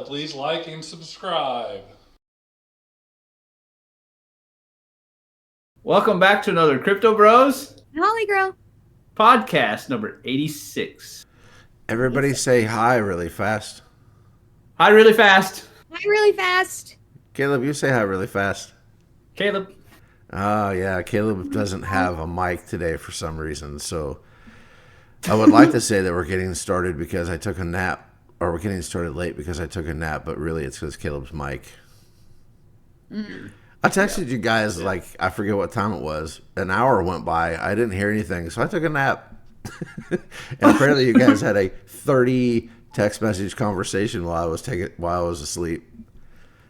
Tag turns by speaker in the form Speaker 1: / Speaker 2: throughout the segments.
Speaker 1: please like and subscribe.
Speaker 2: Welcome back to another Crypto Bros
Speaker 3: Holly Girl.
Speaker 2: podcast number 86.
Speaker 4: Everybody say hi really fast.
Speaker 2: Hi, really fast.
Speaker 3: Hi, really fast.
Speaker 4: Caleb, you say hi really fast.
Speaker 2: Caleb.
Speaker 4: Oh, yeah. Caleb doesn't have a mic today for some reason. So I would like to say that we're getting started because I took a nap, or we're getting started late because I took a nap, but really it's because Caleb's mic. I texted you guys, like, I forget what time it was. An hour went by. I didn't hear anything, so I took a nap. And apparently you guys had a 30 text message conversation while I was asleep.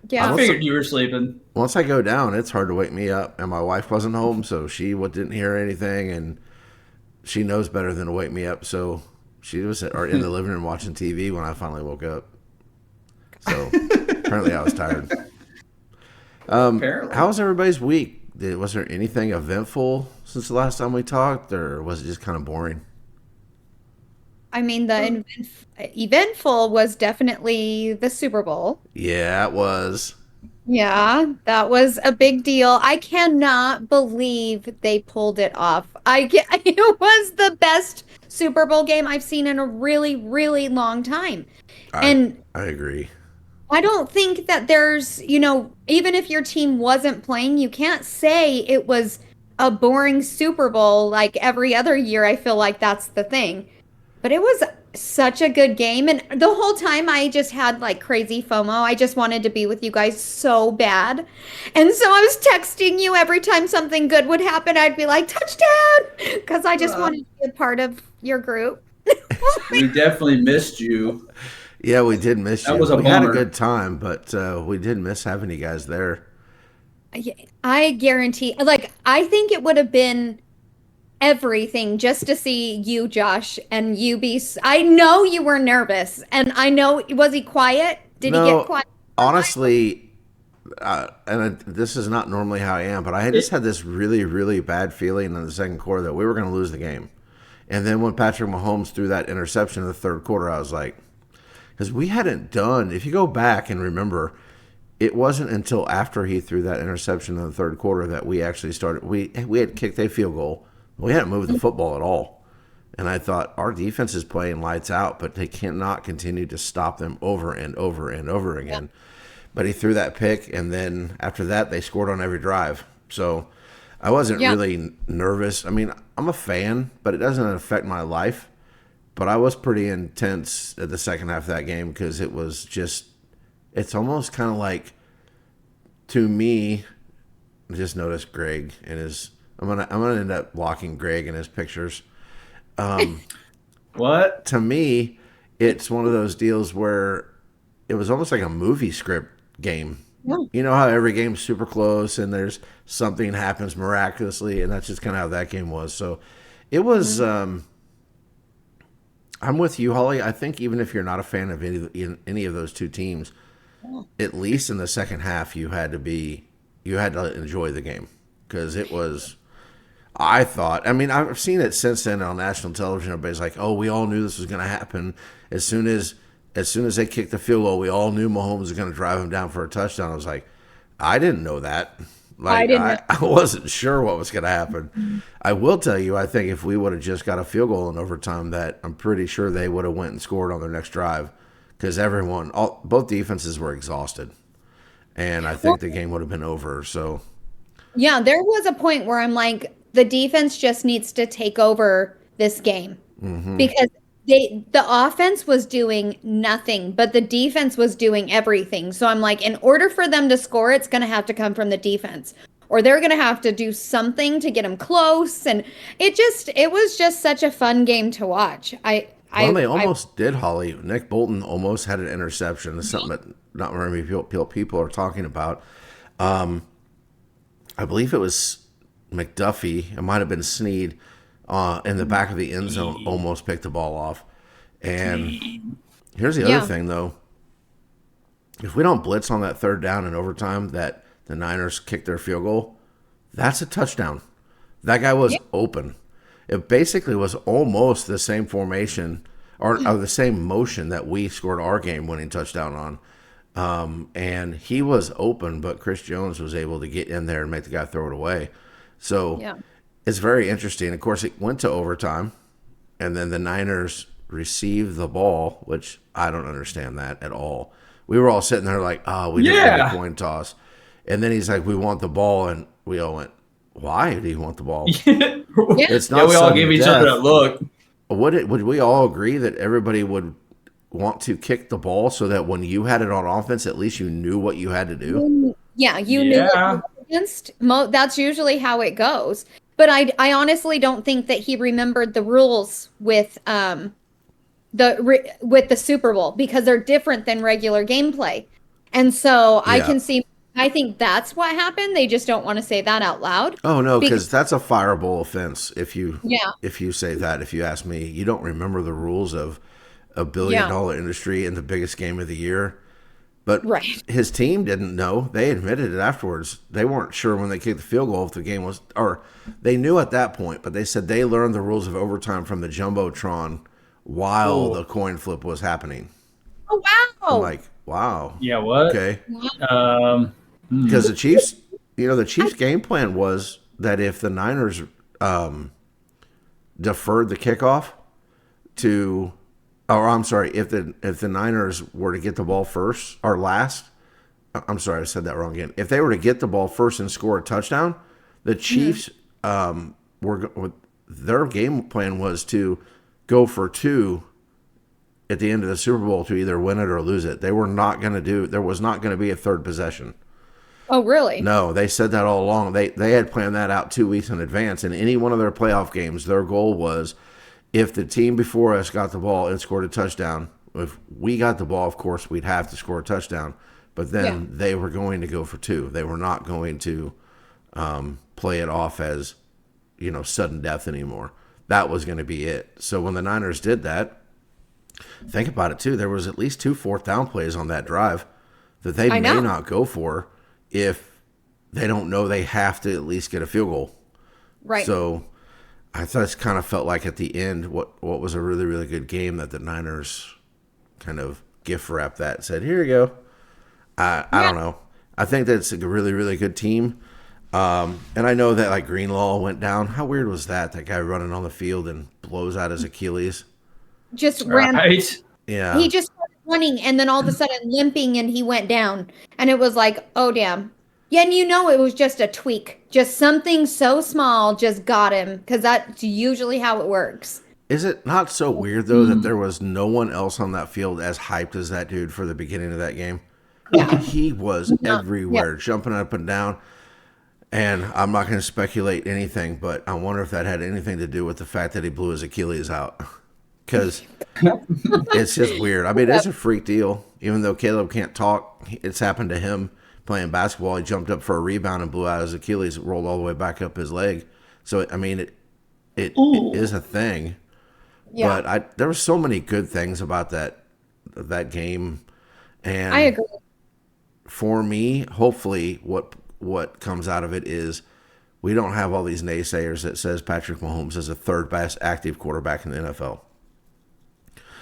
Speaker 3: Yeah.
Speaker 2: I figured you were sleeping.
Speaker 4: Once I go down, it's hard to wake me up. And my wife wasn't home, so she didn't hear anything, and she knows better than to wake me up. So she was in the living room watching TV when I finally woke up. So apparently I was tired.
Speaker 2: Apparently.
Speaker 4: How was everybody's week? Was there anything eventful since the last time we talked, or was it just kind of boring?
Speaker 3: I mean, the eventful was definitely the Super Bowl.
Speaker 4: Yeah, it was.
Speaker 3: Yeah, that was a big deal. I cannot believe they pulled it off. It was the best Super Bowl game I've seen in a really, really long time.
Speaker 4: I agree.
Speaker 3: I don't think that there's, even if your team wasn't playing, you can't say it was a boring Super Bowl like every other year. I feel like that's the thing. But it was such a good game. And the whole time I just had like crazy FOMO. I just wanted to be with you guys so bad. And so I was texting you every time something good would happen. I'd be like, touchdown! Because I just wanted to be a part of your group.
Speaker 2: We definitely missed you.
Speaker 4: Yeah, we did miss you.
Speaker 2: That was a
Speaker 4: we had a
Speaker 2: bummer.
Speaker 4: good time, but we did miss having you guys there.
Speaker 3: I guarantee, like, I think it would have been everything just to see you, Josh, and you be. I know you were nervous, and I know, was he quiet? Did he get quiet?
Speaker 4: Honestly, this is not normally how I am, but I just had this really, really bad feeling in the second quarter that we were going to lose the game. And then when Patrick Mahomes threw that interception in the third quarter, I was like, because we hadn't done, if you go back and remember, it wasn't until after he threw that interception in the third quarter that we actually started. We had kicked a field goal. We hadn't moved the football at all. And I thought, our defense is playing lights out, but they cannot continue to stop them over and over and over again. But he threw that pick, and then after that, they scored on every drive. So I wasn't really nervous. I mean, I'm a fan, but it doesn't affect my life. But I was pretty intense at the second half of that game because it was just, it's almost kind of like, to me, I just noticed Greg and his, I'm gonna end up blocking Greg and his pictures.
Speaker 2: What?
Speaker 4: To me, it's one of those deals where it was almost like a movie script game. You know how every game's super close and there's something happens miraculously, and that's just kind of how that game was. So it was, I'm with you, Holly. I think even if you're not a fan of any of those two teams, at least in the second half, you had to enjoy the game because it was. I thought. I mean, I've seen it since then on national television. Everybody's like, "Oh, we all knew this was going to happen as soon as they kicked the field goal. We all knew Mahomes was going to drive him down for a touchdown." I was like, I didn't know that. Like, I wasn't sure what was going to happen. I will tell you, I think if we would have just got a field goal in overtime, that I'm pretty sure they would have went and scored on their next drive because both defenses were exhausted, and I think the game would have been over. So,
Speaker 3: Yeah, there was a point where I'm like, the defense just needs to take over this game because the offense was doing nothing, but the defense was doing everything. So I'm like, in order for them to score, it's going to have to come from the defense, or they're going to have to do something to get them close. And it was just such a fun game to watch.
Speaker 4: They almost did, Holly. Nick Bolton almost had an interception. It's something that not very many people are talking about. I believe it was McDuffie. It might have been Snead in the back of the end zone, almost picked the ball off. And here's the other thing, though. If we don't blitz on that third down in overtime that the Niners kick their field goal, that's a touchdown. That guy was open. It basically was almost the same formation or the same motion that we scored our game-winning touchdown on. and he was open, but Chris Jones was able to get in there and make the guy throw it away. So
Speaker 3: Yeah.
Speaker 4: it's very interesting. Of course, it went to overtime, and then the Niners received the ball, which I don't understand that at all. We were all sitting there like, oh, we didn't get a coin toss. And then he's like, we want the ball. And we all went, why do you want the ball? It's not
Speaker 2: we all
Speaker 4: sudden
Speaker 2: gave each
Speaker 4: death.
Speaker 2: other that look.
Speaker 4: Would we all agree that everybody would want to kick the ball so that when you had it on offense, at least you knew what you had to do?
Speaker 3: Yeah, you knew what you were against. That's usually how it goes. But I honestly don't think that he remembered the rules with the Super Bowl because they're different than regular gameplay. And so I think that's what happened. They just don't want to say that out loud.
Speaker 4: Oh no, because that's a fireable offense. If you say that, if you ask me, you don't remember the rules of a $1 billion industry in the biggest game of the year. But his team didn't know. They admitted it afterwards. They weren't sure when they kicked the field goal if the game was, or they knew at that point, but they said they learned the rules of overtime from the Jumbotron while the coin flip was happening.
Speaker 3: Oh, wow.
Speaker 4: I'm like, wow.
Speaker 2: Yeah, what?
Speaker 4: Okay. Because the Chiefs, the Chiefs' game plan was that if the Niners deferred the kickoff to, if the Niners were to get the ball first or last, I'm sorry, I said that wrong again. If they were to get the ball first and score a touchdown, the Chiefs their game plan was to go for 2 at the end of the Super Bowl to either win it or lose it. They were not going to there was not going to be a third possession.
Speaker 3: Oh, really?
Speaker 4: No, they said that all along. They had planned that out 2 weeks in advance. In any one of their playoff games, their goal was if the team before us got the ball and scored a touchdown, if we got the ball, of course, we'd have to score a touchdown. But then they were going to go for 2. They were not going to play it off as, sudden death anymore. That was going to be it. So when the Niners did that, think about it, too. There was at least 2 fourth down plays on that drive that they may not go for if they don't know they have to at least get a field goal.
Speaker 3: Right.
Speaker 4: So I thought it kind of felt like at the end what was a really, really good game that the Niners kind of gift wrapped that and said, here you go. I don't know. I think that it's a really, really good team. And I know that like Greenlaw went down. How weird was that? That guy running on the field and blows out his Achilles.
Speaker 3: Just ran.
Speaker 4: Yeah.
Speaker 3: He just started running and then all of a sudden limping and he went down. And it was like, oh, damn. Yeah, and it was just a tweak. Just something so small just got him because that's usually how it works.
Speaker 4: Is it not so weird, though, that there was no one else on that field as hyped as that dude for the beginning of that game? Yeah. He was everywhere, jumping up and down. And I'm not going to speculate anything, but I wonder if that had anything to do with the fact that he blew his Achilles out. Because it's just weird. I mean, it's a freak deal. Even though Caleb can't talk, it's happened to him playing basketball. He jumped up for a rebound and blew out his Achilles, rolled all the way back up his leg. So, I mean, it is a thing. Yeah. But there were so many good things about that game. And
Speaker 3: I agree.
Speaker 4: For me, hopefully what comes out of it is we don't have all these naysayers that says Patrick Mahomes is the third best active quarterback in the NFL.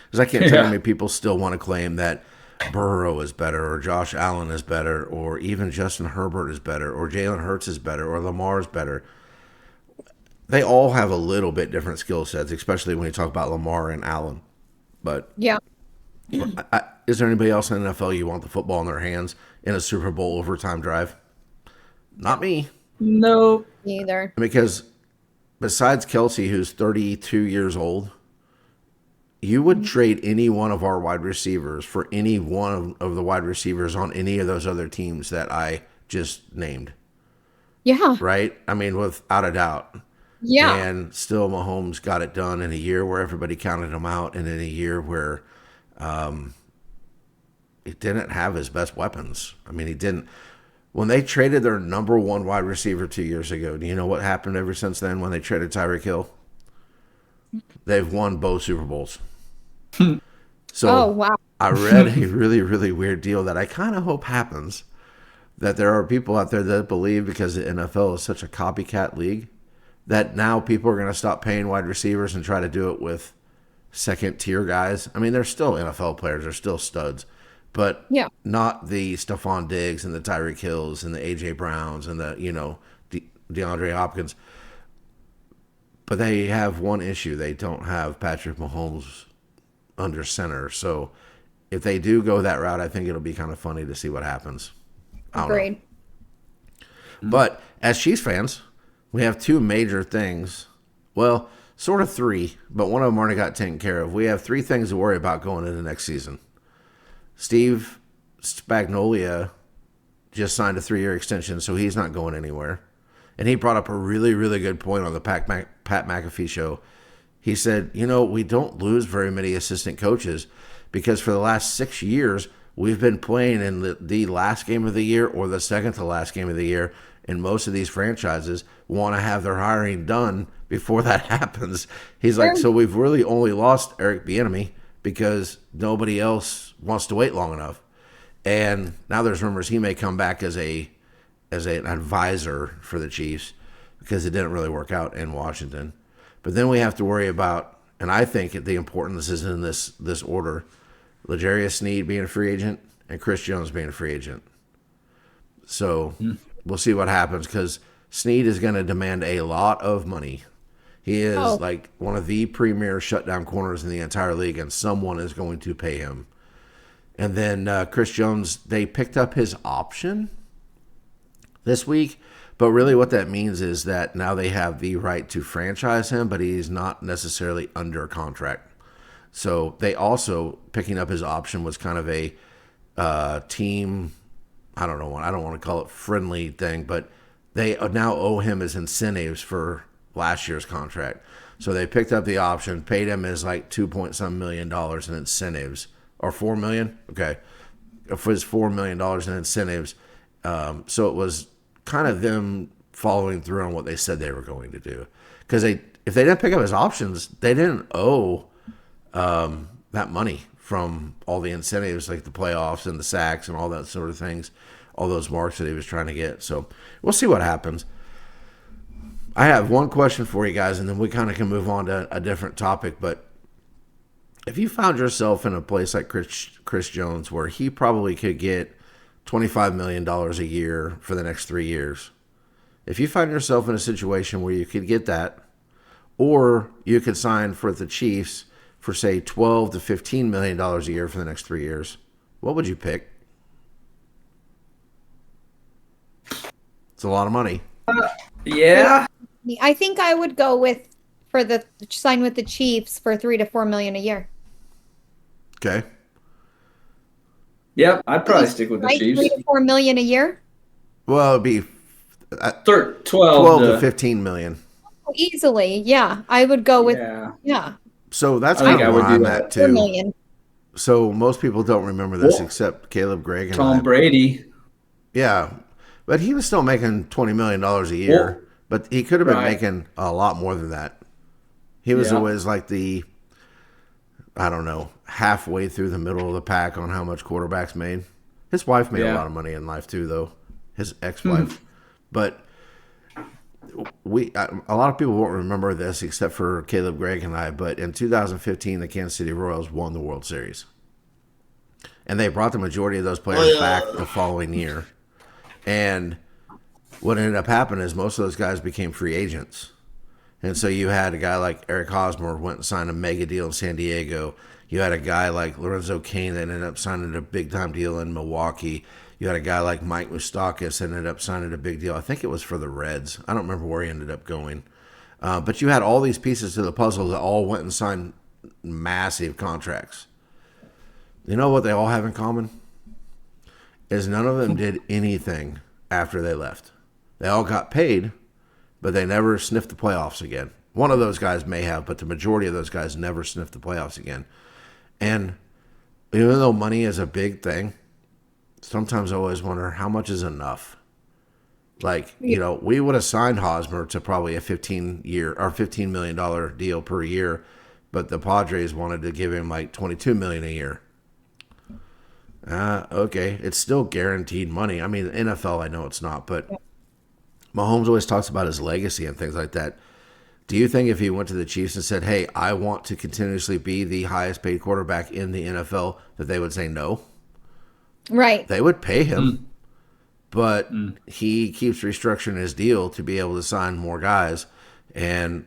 Speaker 4: Because I can't tell you how many people still want to claim that Burrow is better or Josh Allen is better or even Justin Herbert is better or Jalen Hurts is better or Lamar is better. They all have a little bit different skill sets, especially when you talk about Lamar and Allen. But is there anybody else in the NFL you want the football in their hands in a Super Bowl overtime drive? Not me.
Speaker 2: No.
Speaker 3: Neither.
Speaker 4: Because besides Kelsey, who's 32 years old, you would trade any one of our wide receivers for any one of the wide receivers on any of those other teams that I just named.
Speaker 3: Yeah.
Speaker 4: Right? I mean, without a doubt.
Speaker 3: Yeah.
Speaker 4: And still Mahomes got it done in a year where everybody counted him out and in a year where he didn't have his best weapons. I mean, he didn't. When they traded their number 1 wide receiver 2 years ago, do you know what happened ever since then when they traded Tyreek Hill? They've won both Super Bowls. So
Speaker 3: wow.
Speaker 4: I read a really, really weird deal that I kind of hope happens, that there are people out there that believe because the NFL is such a copycat league that now people are going to stop paying wide receivers and try to do it with second-tier guys. I mean, they're still NFL players. They're still studs. but
Speaker 3: Yeah.
Speaker 4: not the Stephon Diggs and the Tyreek Hills and the AJ Browns and the DeAndre Hopkins. But they have one issue: they don't have Patrick Mahomes under center. So if they do go that route, I think it'll be kind of funny to see what happens. I don't know.
Speaker 3: Agreed.
Speaker 4: But as Chiefs fans, we have two major things. Well, sort of three, but one of them already got taken care of. We have three things to worry about going into next season. Steve Spagnuolo just signed a 3-year extension, so he's not going anywhere. And he brought up a really, really good point on the Pat McAfee show. He said, we don't lose very many assistant coaches because for the last 6 years, we've been playing in the last game of the year or the second to last game of the year. And most of these franchises want to have their hiring done before that happens. He's like, so we've really only lost Eric Bieniemy because nobody else wants to wait long enough. And now there's rumors he may come back as an advisor for the Chiefs because it didn't really work out in Washington. But then we have to worry about, and I think the importance is in this order, L'Jarius Sneed being a free agent and Chris Jones being a free agent. So we'll see what happens because Sneed is going to demand a lot of money. He is like one of the premier shutdown corners in the entire league, and someone is going to pay him. And then Chris Jones, they picked up his option this week, but really what that means is that now they have the right to franchise him, but he's not necessarily under contract. So they also, picking up his option was kind of a team, I don't want to call it friendly thing, but they now owe him his incentives for last year's contract. So they picked up the option, paid him his like $2.some million in incentives, or $4 million. Okay, for his $4 million in incentives. So it was kind of them following through on what they said they were going to do. Because if they didn't pick up his options, they didn't owe that money from all the incentives like the playoffs and the sacks and all that sort of things, all those marks that he was trying to get. So we'll see what happens. I have one question for you guys, and then we kind of can move on to a different topic. But if you found yourself in a place like Chris Jones, where he probably could get $25 million a year for the next 3 years, if you find yourself in a situation where you could get that, or you could sign for the Chiefs for, say, $12 to $15 million a year for the next 3 years, what would you pick? It's a lot of money.
Speaker 2: Yeah.
Speaker 3: I think I would go sign with the Chiefs for $3 to $4 million a year.
Speaker 4: Okay.
Speaker 2: Yep, I'd probably stick with the Chiefs.
Speaker 3: $3 to $4 million a year.
Speaker 4: Well, it'd be
Speaker 2: 12
Speaker 4: to 15 million.
Speaker 3: Easily, yeah. I would go with
Speaker 4: So that's
Speaker 2: I think
Speaker 4: kind of
Speaker 2: I would
Speaker 4: where I'm
Speaker 2: do
Speaker 4: at
Speaker 3: $4
Speaker 4: too.
Speaker 3: million.
Speaker 4: So most people don't remember this except Caleb, Greg, and
Speaker 2: Tom Brady.
Speaker 4: Yeah, but he was still making $20 million a year. But he could have been making a lot more than that. He was always like halfway through the middle of the pack on how much quarterbacks made. His wife made a lot of money in life too, though. His ex-wife. But a lot of people won't remember this except for Caleb, Greg, and I. But in 2015, the Kansas City Royals won the World Series. And they brought the majority of those players back the following year. And what ended up happening is most of those guys became free agents. And so you had a guy like Eric Hosmer went and signed a mega deal in San Diego. You had a guy like Lorenzo Cain that ended up signing a big-time deal in Milwaukee. You had a guy like Mike Moustakas that ended up signing a big deal. I think it was for the Reds. I don't remember where he ended up going. But you had all these pieces to the puzzle that all went and signed massive contracts. You know what they all have in common? Is none of them did anything after they left. They all got paid, but they never sniffed the playoffs again. One of those guys may have, but the majority of those guys never sniffed the playoffs again. And even though money is a big thing, sometimes I always wonder how much is enough. Like, we would have signed Hosmer to probably a $15 million deal per year, but the Padres wanted to give him like $22 million a year. Okay, it's still guaranteed money. I mean, the NFL, I know it's not, but Mahomes always talks about his legacy and things like that. Do you think if he went to the Chiefs and said, hey, I want to continuously be the highest paid quarterback in the NFL, that they would say no?
Speaker 3: Right.
Speaker 4: they would pay him, but he keeps restructuring his deal to be able to sign more guys, and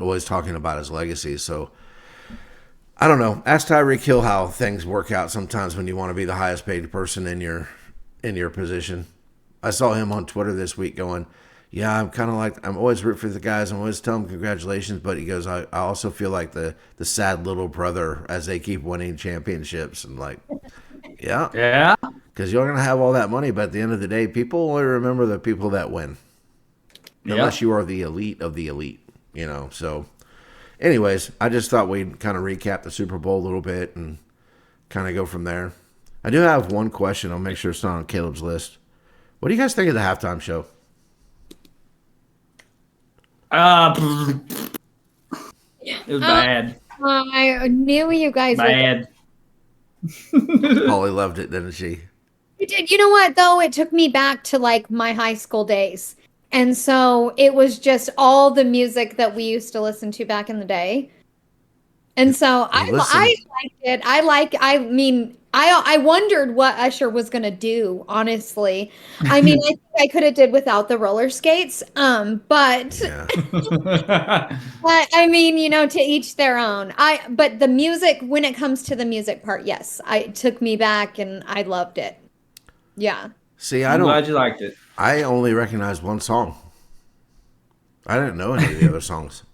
Speaker 4: always talking about his legacy. So I don't know. Ask Tyreek Hill how things work out sometimes when you want to be the highest paid person in your position. I saw him on Twitter this week going, yeah, I'm kind of like, I'm always root for the guys. I'm always telling them congratulations. But he goes, I also feel like the sad little brother as they keep winning championships. And like, yeah.
Speaker 2: Yeah.
Speaker 4: Because you're going to have all that money. But at the end of the day, people only remember the people that win. Unless you are the elite of the elite, you know. So anyways, I just thought we'd kind of recap the Super Bowl a little bit and kind of go from there. I do have one question. I'll make sure it's not on Caleb's list. What do you guys think of the halftime show?
Speaker 2: It was bad.
Speaker 3: I knew you guys
Speaker 2: Bad.
Speaker 4: Holly loved it, didn't she?
Speaker 3: It did. You know what, though? It took me back to like my high school days. And so it was just all the music that we used to listen to back in the day. And so I liked it. I wondered what Usher was going to do, honestly. I mean, I think I could have did without the roller skates. But
Speaker 4: Yeah.
Speaker 3: but I mean, you know, to each their own. But the music, when it comes to the music part, yes, it took me back and I loved it. Yeah.
Speaker 4: See,
Speaker 2: I'm glad you liked it.
Speaker 4: I only recognized one song. I didn't know any of the other songs.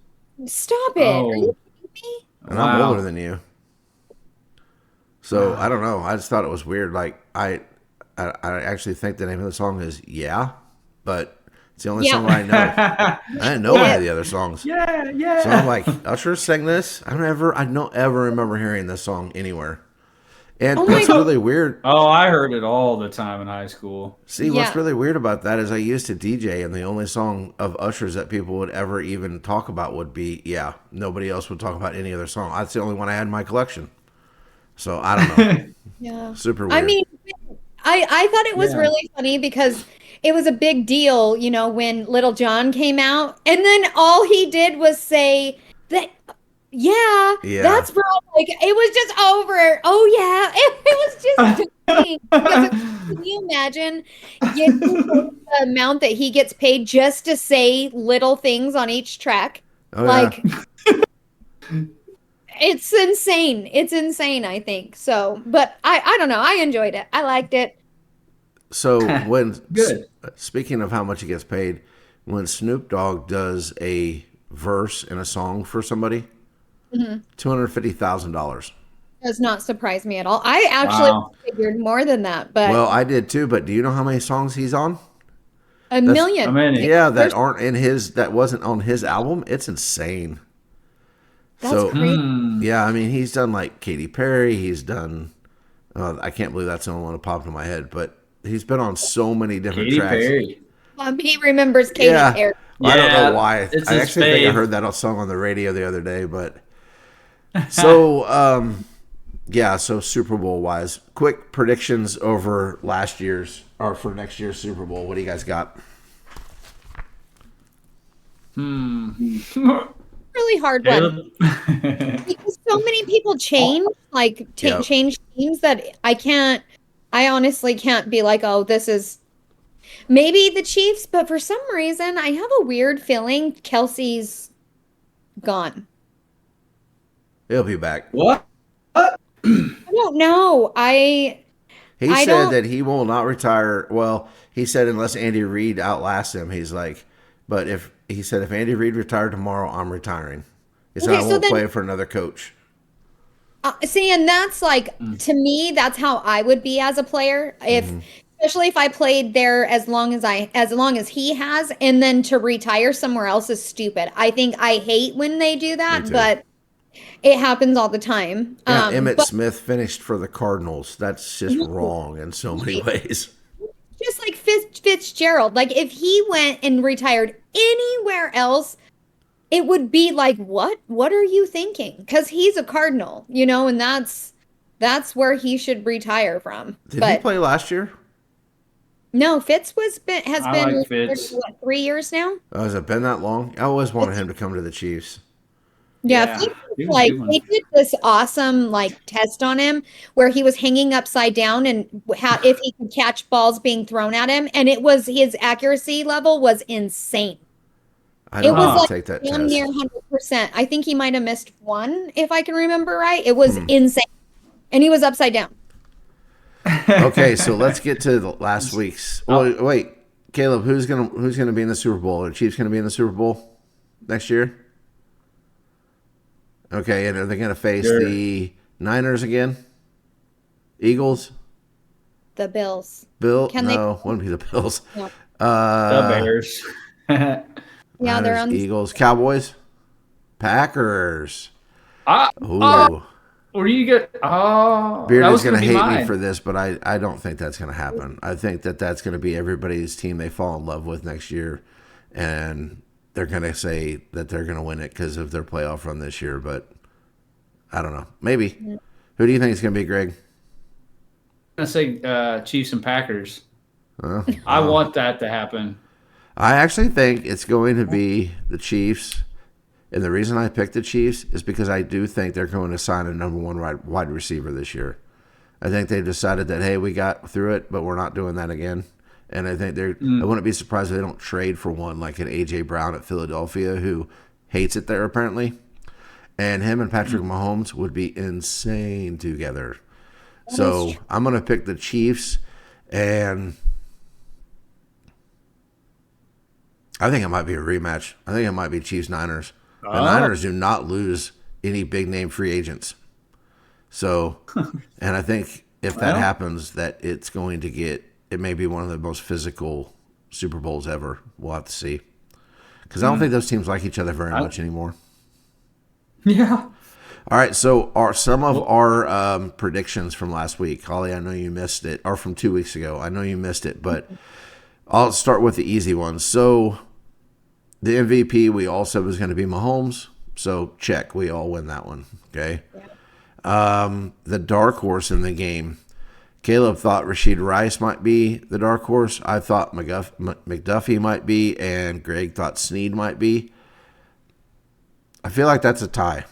Speaker 3: Stop it. Are you kidding me?
Speaker 4: And I'm older than you. So I don't know. I just thought it was weird. Like I actually think the name of the song is Yeah, but it's the only song I know. I didn't know any of the other songs.
Speaker 2: Yeah.
Speaker 4: So I'm like, Usher sang this. I don't ever remember hearing this song anywhere. And what's really weird.
Speaker 2: Oh, I heard it all the time in high school.
Speaker 4: See, what's really weird about that is I used to DJ, and the only song of Usher's that people would ever even talk about would be Yeah. Nobody else would talk about any other song. That's the only one I had in my collection. So I don't know.
Speaker 3: Yeah.
Speaker 4: Super weird.
Speaker 3: I mean, I thought it was really funny because it was a big deal, you know, when Little John came out, and then all he did was say that, that's bro. Like it was just over. Oh yeah, it was just insane. Can you imagine getting the amount that he gets paid just to say little things on each track? It's insane. It's insane, I think. So, but I don't know. I enjoyed it. I liked it.
Speaker 4: So speaking of how much he gets paid, when Snoop Dogg does a verse in a song for somebody, $250,000.
Speaker 3: Does not surprise me at all. I actually figured more than that, but
Speaker 4: well, I did too. But do you know how many songs he's on?
Speaker 3: A million.
Speaker 2: How many?
Speaker 4: Yeah, that aren't in his. That wasn't on his album. It's insane.
Speaker 3: That's crazy.
Speaker 4: Yeah, I mean, he's done like Katy Perry. He's done. I can't believe that's the only one that popped in my head. But he's been on so many different
Speaker 2: Katy
Speaker 4: tracks.
Speaker 2: Perry.
Speaker 3: He remembers Katy Perry.
Speaker 4: I don't know why. I actually think I heard that song on the radio the other day. But so so Super Bowl wise, quick predictions over last year's or for next year's Super Bowl. What do you guys got?
Speaker 3: Really hard one because so many people change change teams that I honestly can't be like, oh, this is maybe the Chiefs, but for some reason I have a weird feeling Kelsey's gone.
Speaker 4: He'll be back.
Speaker 2: What?
Speaker 3: I don't know. He
Speaker 4: said that he will not retire. Well, he said unless Andy Reid outlasts him, he's like, but if Andy Reid retired tomorrow, I'm retiring. He said I won't play for another coach.
Speaker 3: See, and that's like to me, that's how I would be as a player. Especially if I played there as long as he has, and then to retire somewhere else is stupid. I hate when they do that, but it happens all the time.
Speaker 4: Yeah, Emmitt Smith finished for the Cardinals. That's just wrong in so many ways.
Speaker 3: Just like Fitzgerald. Like if he went and retired anywhere else, it would be like, what? What are you thinking? Because he's a Cardinal, you know, and that's where he should retire from.
Speaker 4: Did he play last year?
Speaker 3: No, Fitz has been
Speaker 2: Fitz.
Speaker 3: what, 3 years now?
Speaker 4: Oh, has it been that long? I always wanted him to come to the Chiefs.
Speaker 3: Yeah,
Speaker 2: He was a
Speaker 3: like
Speaker 2: good one.
Speaker 3: they did this awesome like test on him where he was hanging upside down and if he could catch balls being thrown at him, and it was his accuracy level was insane.
Speaker 4: I
Speaker 3: It
Speaker 4: don't
Speaker 3: was
Speaker 4: want
Speaker 3: like
Speaker 4: to take that
Speaker 3: damn
Speaker 4: test.
Speaker 3: near 100%. I think he might have missed one if I can remember right. It was insane, and he was upside down.
Speaker 4: Okay, so let's get to the last week's. Well, wait, Caleb, who's gonna be in the Super Bowl? Are the Chiefs gonna be in the Super Bowl next year? Okay, and are they gonna face
Speaker 2: Sure.
Speaker 4: the Niners again? Eagles?
Speaker 3: The Bills.
Speaker 4: Bill?
Speaker 3: Can they-
Speaker 4: No, wouldn't be the Bills.
Speaker 3: No.
Speaker 2: The Bears.
Speaker 3: Yeah, they're
Speaker 4: Niners,
Speaker 3: on.
Speaker 4: Eagles, Cowboys, Packers.
Speaker 2: Ah,
Speaker 4: Ooh,
Speaker 2: were you good? Oh,
Speaker 4: Beard
Speaker 2: that
Speaker 4: is
Speaker 2: was
Speaker 4: going to
Speaker 2: be
Speaker 4: hate
Speaker 2: mine.
Speaker 4: me for this, but I don't think that's going to happen. I think that's going to be everybody's team they fall in love with next year, and they're going to say that they're going to win it because of their playoff run this year. But I don't know. Maybe. Who do you think is going to be, Greg?
Speaker 2: I'm gonna say Chiefs and Packers.
Speaker 4: Huh?
Speaker 2: I want that to happen.
Speaker 4: I actually think it's going to be the Chiefs. And the reason I picked the Chiefs is because I do think they're going to sign a number one wide receiver this year. I think they've decided that, hey, we got through it, but we're not doing that again. And I think I wouldn't be surprised if they don't trade for one like an A.J. Brown at Philadelphia, who hates it there apparently. And him and Patrick Mahomes would be insane together. So I'm going to pick the Chiefs, and I think it might be a rematch. I think it might be Chiefs-Niners. The Niners do not lose any big-name free agents. So, and I think if that happens, that it's going to it may be one of the most physical Super Bowls ever. We'll have to see. Because I don't think those teams like each other very much anymore.
Speaker 2: Yeah.
Speaker 4: All right, so some of our predictions from last week. Holly, I know you missed it, or from 2 weeks ago. I know you missed it, but I'll start with the easy ones. So the MVP we all said was going to be Mahomes. So check, we all win that one. Okay. Yeah. The dark horse in the game. Caleb thought Rashid Rice might be the dark horse. I thought McDuffie might be, and Greg thought Snead might be. I feel like that's a tie.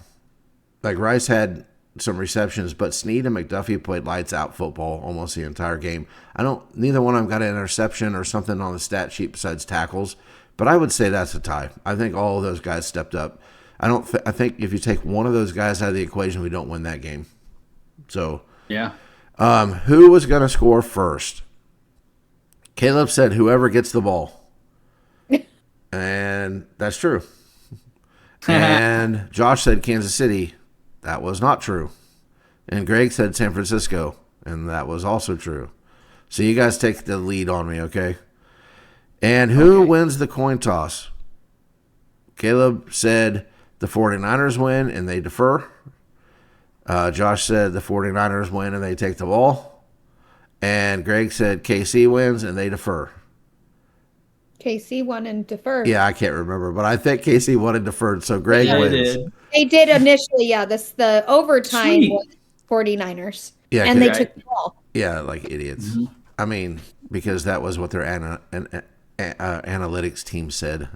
Speaker 4: Like Rice had some receptions, but Snead and McDuffie played lights out football almost the entire game. Neither one of them got an interception or something on the stat sheet besides tackles, but I would say that's a tie. I think all of those guys stepped up. I think if you take one of those guys out of the equation, we don't win that game. So,
Speaker 2: Yeah.
Speaker 4: Who was going to score first? Caleb said whoever gets the ball. And that's true. And Josh said Kansas City. That was not true. And Greg said San Francisco. And that was also true. So you guys take the lead on me, okay? And who wins the coin toss? Caleb said the 49ers win and they defer. Josh said the 49ers win and they take the ball. And Greg said KC wins and they defer.
Speaker 3: KC won and deferred.
Speaker 4: Yeah, I can't remember, but I think KC won and deferred, so Greg wins.
Speaker 3: They did initially, yeah. The overtime
Speaker 2: Sweet.
Speaker 3: was 49ers.
Speaker 4: Yeah,
Speaker 3: and they
Speaker 2: right.
Speaker 3: took the ball.
Speaker 4: Yeah, like idiots.
Speaker 2: Mm-hmm.
Speaker 4: I mean, because that was what their analytics team said.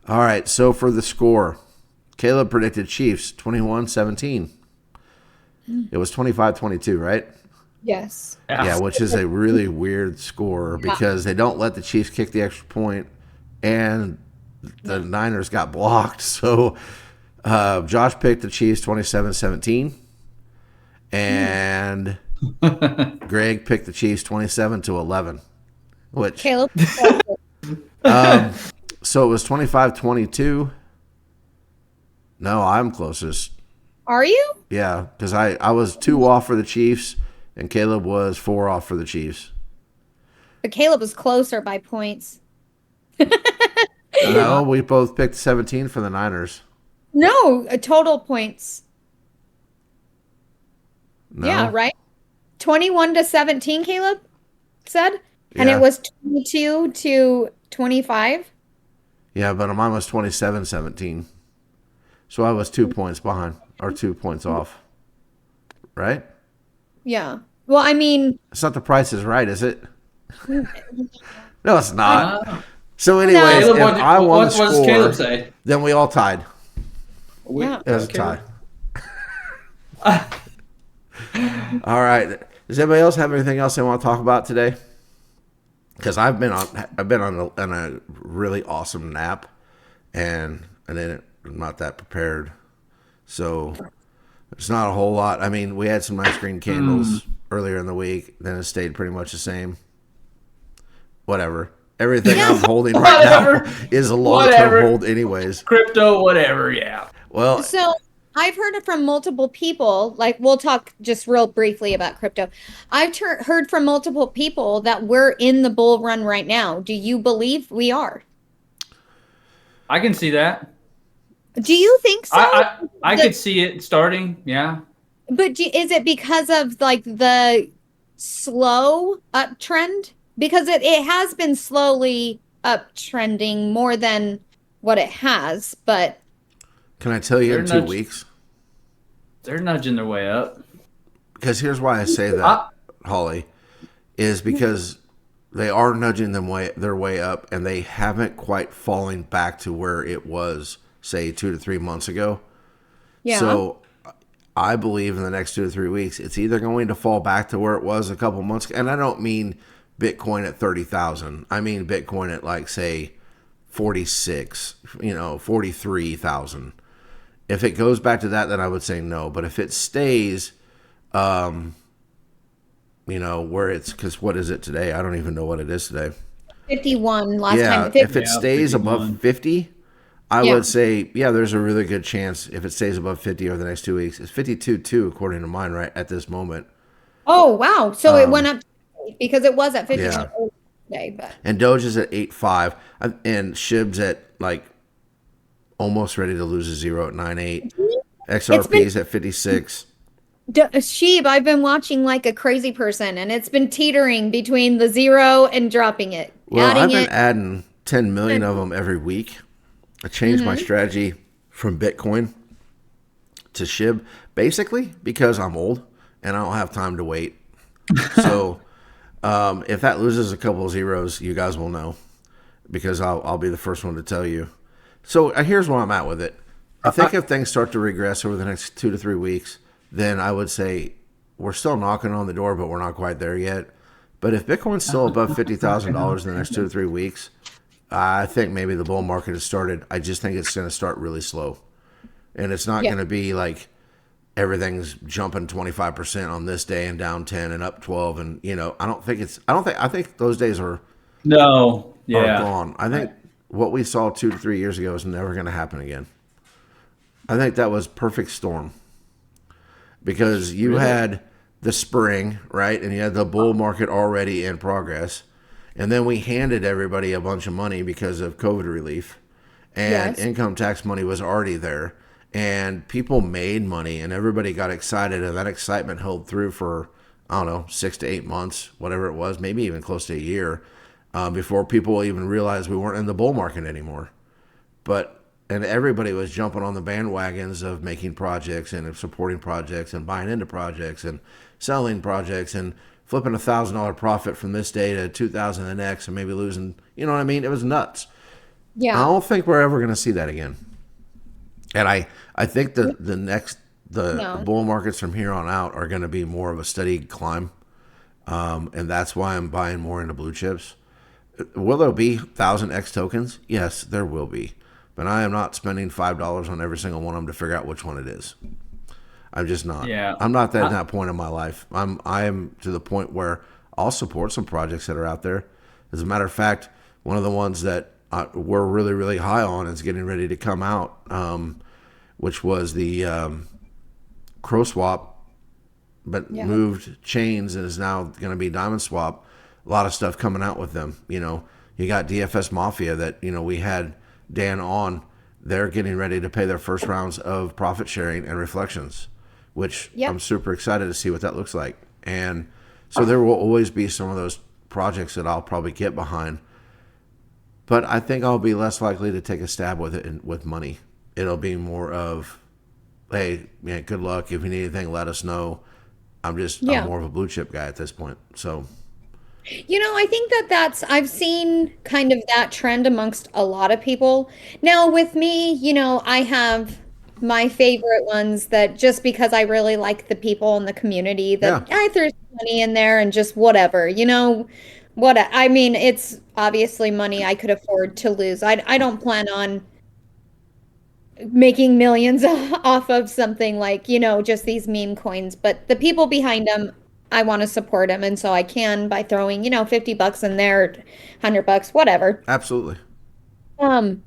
Speaker 4: All right, so for the score, Caleb predicted Chiefs 21-17. It was 25-22, right?
Speaker 3: Yes.
Speaker 4: Yeah, which is a really weird score because they don't let the Chiefs kick the extra point, and the Niners got blocked. So Josh picked the Chiefs 27-17, and Greg picked the Chiefs 27-11. Which
Speaker 3: Caleb.
Speaker 4: so it was 25-22. No, I'm closest.
Speaker 3: Are you?
Speaker 4: Yeah, because I was 2 off for the Chiefs, and Caleb was 4 off for the Chiefs.
Speaker 3: But Caleb was closer by points.
Speaker 4: No, we both picked 17 for the Niners.
Speaker 3: No, total points.
Speaker 4: No?
Speaker 3: Yeah, right? 21-17, Caleb said. And
Speaker 4: Yeah.
Speaker 3: it was 22-25.
Speaker 4: Yeah, but mine was 27-17. So I was 2 points behind, or 2 points off. Right?
Speaker 3: Yeah. Well, I mean,
Speaker 4: It's not the Price is Right, is it? No, it's not.
Speaker 2: Ah.
Speaker 4: So anyways,
Speaker 2: Caleb,
Speaker 4: if I won
Speaker 2: what
Speaker 4: the
Speaker 2: does Caleb
Speaker 4: score,
Speaker 2: say?
Speaker 4: then we all tied.
Speaker 3: Yeah.
Speaker 4: It was a
Speaker 2: Okay.
Speaker 4: tie. All right. Does anybody else have anything else they want to talk about today? Because I've been on a really awesome nap, and then I'm not that prepared. So it's not a whole lot. I mean, we had some nice green candles earlier in the week. Then it stayed pretty much the same. Whatever. Everything I'm holding right
Speaker 2: Whatever.
Speaker 4: now is a long-term
Speaker 2: Whatever.
Speaker 4: hold anyways.
Speaker 2: Crypto, whatever. Yeah.
Speaker 4: Well,
Speaker 3: So I've heard it from multiple people. Like, we'll talk just real briefly about crypto. I've heard from multiple people that we're in the bull run right now. Do you believe we are?
Speaker 2: I can see that.
Speaker 3: Do you think so?
Speaker 2: I could see it starting. Yeah.
Speaker 3: But is it because of like the slow uptrend? Because it has been slowly uptrending more than what it has, but
Speaker 4: can I tell you in
Speaker 2: They're
Speaker 4: 2 weeks?
Speaker 2: They're nudging their way up.
Speaker 4: Because here's why I say that, Holly, is because they are nudging their way up, and they haven't quite fallen back to where it was, say, 2 to 3 months ago.
Speaker 3: yeah.
Speaker 4: So I believe in the next 2 to 3 weeks, it's either going to fall back to where it was a couple months, and I don't mean Bitcoin at 30,000. I mean Bitcoin at like say 46, 43,000. If it goes back to that, then I would say no. But if it stays, where it's, because what is it today? I don't even know what it is today.
Speaker 3: 51 last time.
Speaker 4: If it
Speaker 2: 50.
Speaker 4: stays
Speaker 2: 51.
Speaker 4: above 50, I
Speaker 3: Yeah.
Speaker 4: would say, there's a really good chance if it stays above 50 over the next 2 weeks. It's 52 according to mine right at this moment.
Speaker 3: Oh, wow. So it went up because it was at 51
Speaker 4: Yeah.
Speaker 3: today, but
Speaker 4: And Doge is at 8.5, and Shib's at like almost ready to lose a zero at 9.8. XRP is at 56.
Speaker 3: Sheeb, I've been watching like a crazy person, and it's been teetering between the zero and dropping it.
Speaker 4: Well, I've
Speaker 3: adding
Speaker 4: been
Speaker 3: it.
Speaker 4: adding 10 million of them every week. I changed my strategy from Bitcoin to Shib, basically because I'm old and I don't have time to wait. So if that loses a couple of zeros, you guys will know, because I'll be the first one to tell you. So here's where I'm at with it. I think if things start to regress over the next 2 to 3 weeks, then I would say we're still knocking on the door, but we're not quite there yet. But if Bitcoin's still above $50,000 in the next 2 to 3 weeks, I think maybe the bull market has started. I just think it's going to start really slow. And it's not going to be like everything's jumping 25% on this day and down 10 and up 12. And, I think those days are
Speaker 2: No. Yeah.
Speaker 4: gone. I think what we saw 2 to 3 years ago is never going to happen again. I think that was perfect storm, because you had the spring, right? And you had the bull market already in progress. And then we handed everybody a bunch of money because of COVID relief, and income tax money was already there, and people made money, and everybody got excited, and that excitement held through for, I don't know, 6 to 8 months, whatever it was, maybe even close to a year, before people even realized we weren't in the bull market anymore. And everybody was jumping on the bandwagons of making projects and supporting projects and buying into projects and selling projects and flipping $1,000 profit from this day to 2,000 the next, and maybe losing, you know what I mean? It was nuts.
Speaker 3: Yeah.
Speaker 4: I don't think we're ever going to see that again. And I think the bull markets from here on out are going to be more of a steady climb. And that's why I'm buying more into blue chips. Will there be 1,000X tokens? Yes, there will be. But I am not spending $5 on every single one of them to figure out which one it is. I'm just not.
Speaker 2: Yeah.
Speaker 4: I'm not at that point in my life. I am to the point where I'll support some projects that are out there. As a matter of fact, one of the ones that we're really, really high on is getting ready to come out, which was the Crow Swap, but moved chains and is now going to be Diamond Swap. A lot of stuff coming out with them. You got DFS Mafia that, we had Dan on. They're getting ready to pay their first rounds of profit sharing and reflections, which I'm super excited to see what that looks like. And so there will always be some of those projects that I'll probably get behind, but I think I'll be less likely to take a stab with it with money. It'll be more of, hey, man, good luck. If you need anything, let us know. I'm more of a blue chip guy at this point. So,
Speaker 3: I think I've seen kind of that trend amongst a lot of people. Now with me, I have my favorite ones that just because I really like the people in the community that
Speaker 4: Yeah.
Speaker 3: I threw some money in there and just whatever, what I mean, it's obviously money I could afford to lose. I don't plan on making millions off of something like, just these meme coins, but the people behind them, I want to support them. And so I can by throwing, $50 in there, $100, whatever.
Speaker 4: Absolutely.
Speaker 3: Um,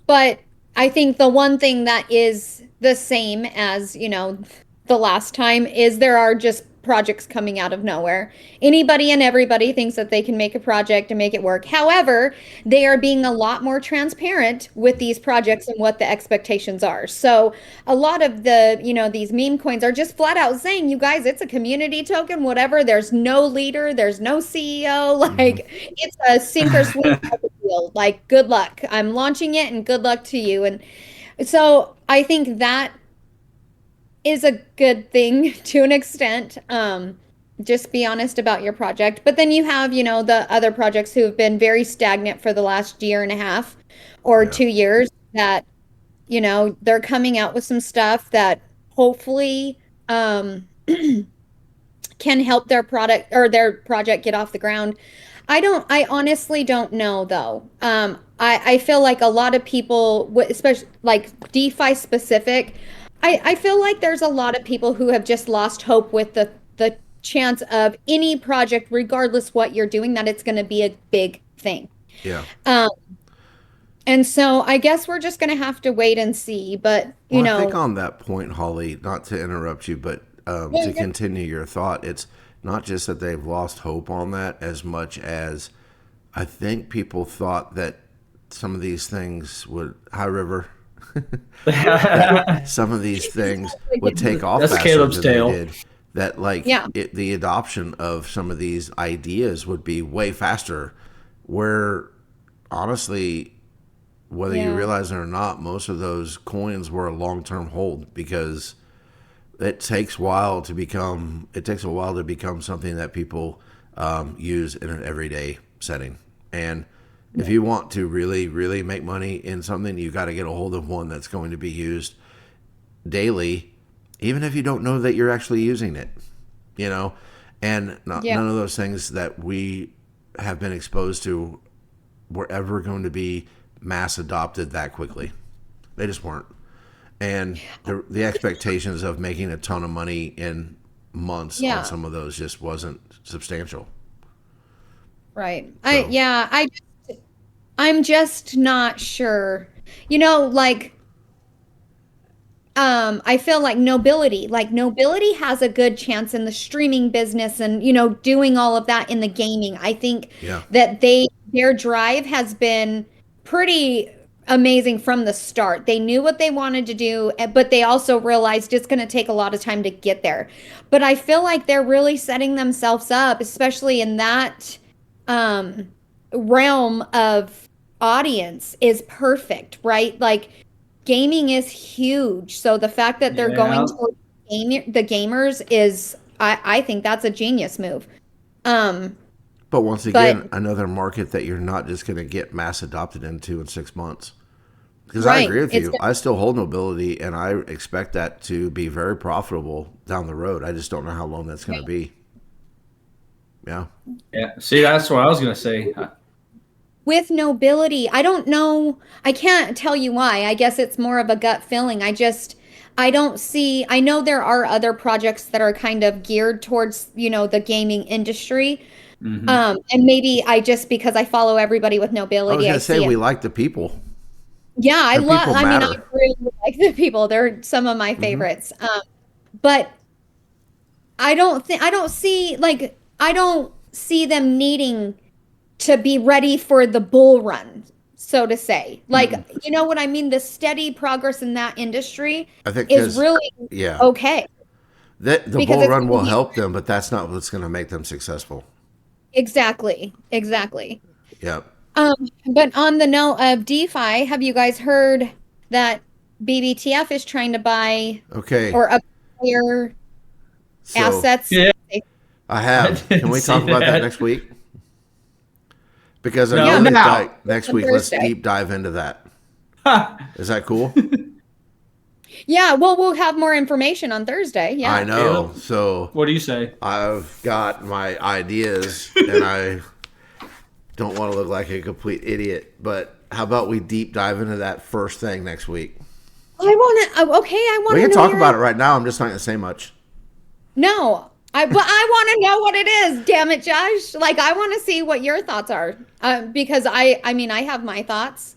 Speaker 3: but I think the one thing that is the same as, the last time is there are just projects coming out of nowhere. Anybody and everybody thinks that they can make a project and make it work. However, they are being a lot more transparent with these projects and what the expectations are. So a lot of the, these meme coins are just flat out saying, you guys, it's a community token, whatever. There's no leader, there's no CEO. Like it's a sink or swim type of deal. Like, good luck. I'm launching it and good luck to you. And so I think that is a good thing to an extent. Just be honest about your project. But then you have, the other projects who have been very stagnant for the last year and a half or
Speaker 4: Yeah.
Speaker 3: 2 years that, they're coming out with some stuff that hopefully can help their product or their project get off the ground. I honestly don't know though. I feel like a lot of people, especially like DeFi specific, I feel like there's a lot of people who have just lost hope with the chance of any project, regardless what you're doing, that it's going to be a big thing.
Speaker 4: Yeah.
Speaker 3: And so I guess we're just going to have to wait and see. But,
Speaker 4: Well, I think on that point, Holly, not to interrupt you, but to
Speaker 3: yeah.
Speaker 4: continue your thought, it's not just that they've lost hope on that as much as I think people thought that some of these things would, High River, that some of these things would take off
Speaker 2: That's
Speaker 4: faster
Speaker 2: Caleb's
Speaker 4: than
Speaker 2: tale.
Speaker 4: they did. That like
Speaker 3: Yeah.
Speaker 4: the adoption of some of these ideas would be way faster. Where honestly, whether you
Speaker 3: Yeah.
Speaker 4: realize it or not, most of those coins were a long-term hold because it takes a while to become something that people use in an everyday setting. And if you want to really, really make money in something, you got to get a hold of one that's going to be used daily, even if you don't know that you're actually using it, and
Speaker 3: Yeah.
Speaker 4: none of those things that we have been exposed to were ever going to be mass adopted that quickly. They just weren't. And the expectations of making a ton of money in months
Speaker 3: Yeah.
Speaker 4: on some of those just wasn't substantial.
Speaker 3: Right.
Speaker 4: So-
Speaker 3: I'm just not sure. I feel like Nobility has a good chance in the streaming business and, doing all of that in the gaming. I think
Speaker 4: Yeah.
Speaker 3: that their drive has been pretty amazing from the start. They knew what they wanted to do, but they also realized it's going to take a lot of time to get there. But I feel like they're really setting themselves up, especially in that realm of audience is perfect, right? Like gaming is huge. So the fact that they're going towards the gamers is, I think that's a genius move.
Speaker 4: But once again,
Speaker 3: But-
Speaker 4: another market that you're not just going to get mass adopted into in 6 months. Because I
Speaker 3: Right.
Speaker 4: agree with
Speaker 3: It's
Speaker 4: you. I still hold Nobility, and I expect that to be very profitable down the road. I just don't know how long that's going to be. Yeah.
Speaker 2: Yeah. See, that's what I was gonna say.
Speaker 3: With Nobility, I don't know. I can't tell you why. I guess it's more of a gut feeling. I don't see, I know there are other projects that are kind of geared towards, the gaming industry.
Speaker 2: Mhm.
Speaker 3: And maybe because I follow everybody with
Speaker 4: I was
Speaker 3: Nobility,
Speaker 4: going
Speaker 3: I
Speaker 4: to say,
Speaker 3: see
Speaker 4: we
Speaker 3: it.
Speaker 4: like the people.
Speaker 3: Yeah, I
Speaker 4: The
Speaker 3: love,
Speaker 4: people
Speaker 3: I mean, I
Speaker 4: matter.
Speaker 3: really like the people. They're some of my favorites. But I don't see them needing to be ready for the bull run, so to say. Like, you know what I mean? The steady progress in that industry
Speaker 4: I think
Speaker 3: is
Speaker 4: 'cause-
Speaker 3: really
Speaker 4: Yeah.
Speaker 3: okay.
Speaker 4: The
Speaker 3: Because
Speaker 4: bull
Speaker 3: it's
Speaker 4: run will
Speaker 3: gonna be-
Speaker 4: help them, but that's not what's going to make them successful.
Speaker 3: Exactly.
Speaker 4: Yep.
Speaker 3: But on the note of DeFi, have you guys heard that BBTF is trying to buy
Speaker 4: Okay.
Speaker 3: or acquire
Speaker 4: So
Speaker 3: assets?
Speaker 2: Yeah.
Speaker 4: I have.
Speaker 2: I
Speaker 4: Can we
Speaker 2: didn't
Speaker 4: talk
Speaker 2: see
Speaker 4: about that
Speaker 2: that.
Speaker 4: next week? Because I
Speaker 2: No.
Speaker 4: know
Speaker 2: Yeah,
Speaker 4: that
Speaker 2: now.
Speaker 4: next
Speaker 3: On
Speaker 4: week, let's
Speaker 3: Thursday.
Speaker 4: deep dive into that. Is that cool?
Speaker 3: Yeah, well, we'll have more information on Thursday. Yeah.
Speaker 4: I know. So
Speaker 2: What do you say?
Speaker 4: I've got my ideas, and I don't want to look like a complete idiot. But how about we deep dive into that first thing next week?
Speaker 3: I want to. Okay, I want to.
Speaker 4: We can talk about it right now. I'm just not going to say much.
Speaker 3: No, but I want to know what it is. Damn it, Josh! Like I want to see what your thoughts are, because I mean, I have my thoughts.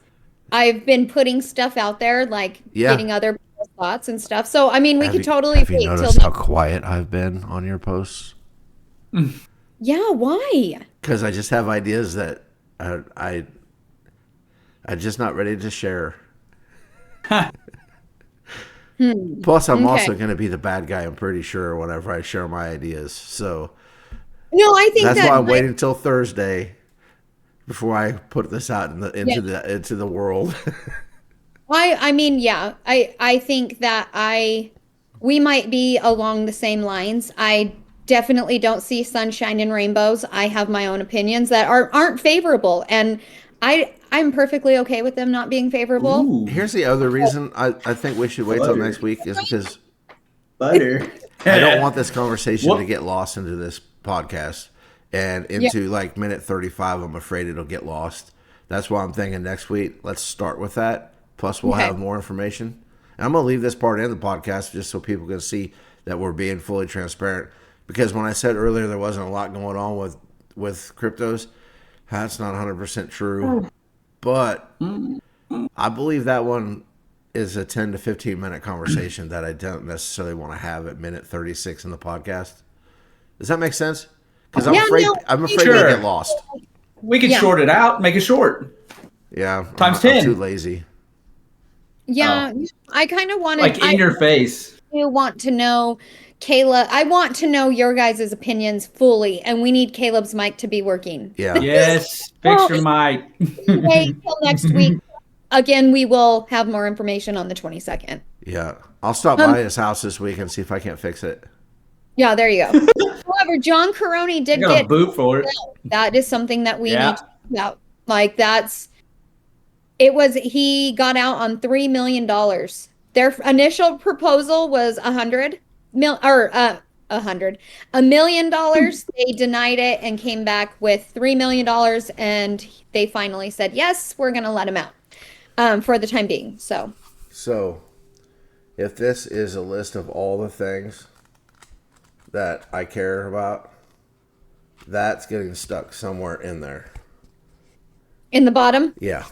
Speaker 3: I've been putting stuff out there, like
Speaker 4: Yeah.
Speaker 3: getting other people's thoughts and stuff. So I mean, we could totally
Speaker 4: Have you
Speaker 3: wait till.
Speaker 4: noticed how quiet I've been on your posts?
Speaker 3: Yeah, why?
Speaker 4: Because I just have ideas that I'm just not ready to share. Plus, I'm also going to be the bad guy, I'm pretty sure, whenever I share my ideas. So
Speaker 3: No, I think
Speaker 4: that's
Speaker 3: that
Speaker 4: why I'm waiting until Thursday before I put this out into the world.
Speaker 3: I mean, yeah, I think that we might be along the same lines. I definitely don't see sunshine and rainbows. I have my own opinions that aren't favorable, and I'm perfectly okay with them not being favorable.
Speaker 2: Ooh,
Speaker 4: Here's the other reason I think we should wait till next week is because
Speaker 2: butter.
Speaker 4: I don't want this conversation to get lost into this podcast and into like minute 35. I'm afraid it'll get lost. That's why I'm thinking next week, let's start with that. Plus, we'll have more information. And I'm going to leave this part in the podcast just so people can see that we're being fully transparent. Because when I said earlier there wasn't a lot going on with cryptos, that's not 100% true. But I believe that one is a 10 to 15 minute conversation that I don't necessarily want to have at minute 36 in the podcast. Does that make sense? Because I'm afraid
Speaker 2: Sure.
Speaker 4: they get lost.
Speaker 2: We can short it out, make it short.
Speaker 4: Yeah.
Speaker 2: Times
Speaker 4: I'm
Speaker 2: 10.
Speaker 4: too lazy.
Speaker 3: Yeah, I kind of want to.
Speaker 2: Like in your face.
Speaker 3: I want to know, Kayla. I want to know your guys' opinions fully, and we need Caleb's mic to be working.
Speaker 4: Yeah.
Speaker 2: Yes, fix your mic.
Speaker 3: Wait till next week. Again, we will have more information on the 22nd.
Speaker 4: Yeah. I'll stop by his house this week and see if I can't fix it.
Speaker 3: Yeah, there you go. However, John Caroni did
Speaker 2: Got a
Speaker 3: get
Speaker 2: boot for it.
Speaker 3: that is something that we
Speaker 2: Yeah.
Speaker 3: need to talk about. Like he got out on $3 million. Their initial proposal was $100 million. They denied it and came back with $3 million, and they finally said yes, we're gonna let him out for the time being. So
Speaker 4: if this is a list of all the things that I care about, that's getting stuck somewhere in there.
Speaker 3: in the bottom.
Speaker 4: Yeah.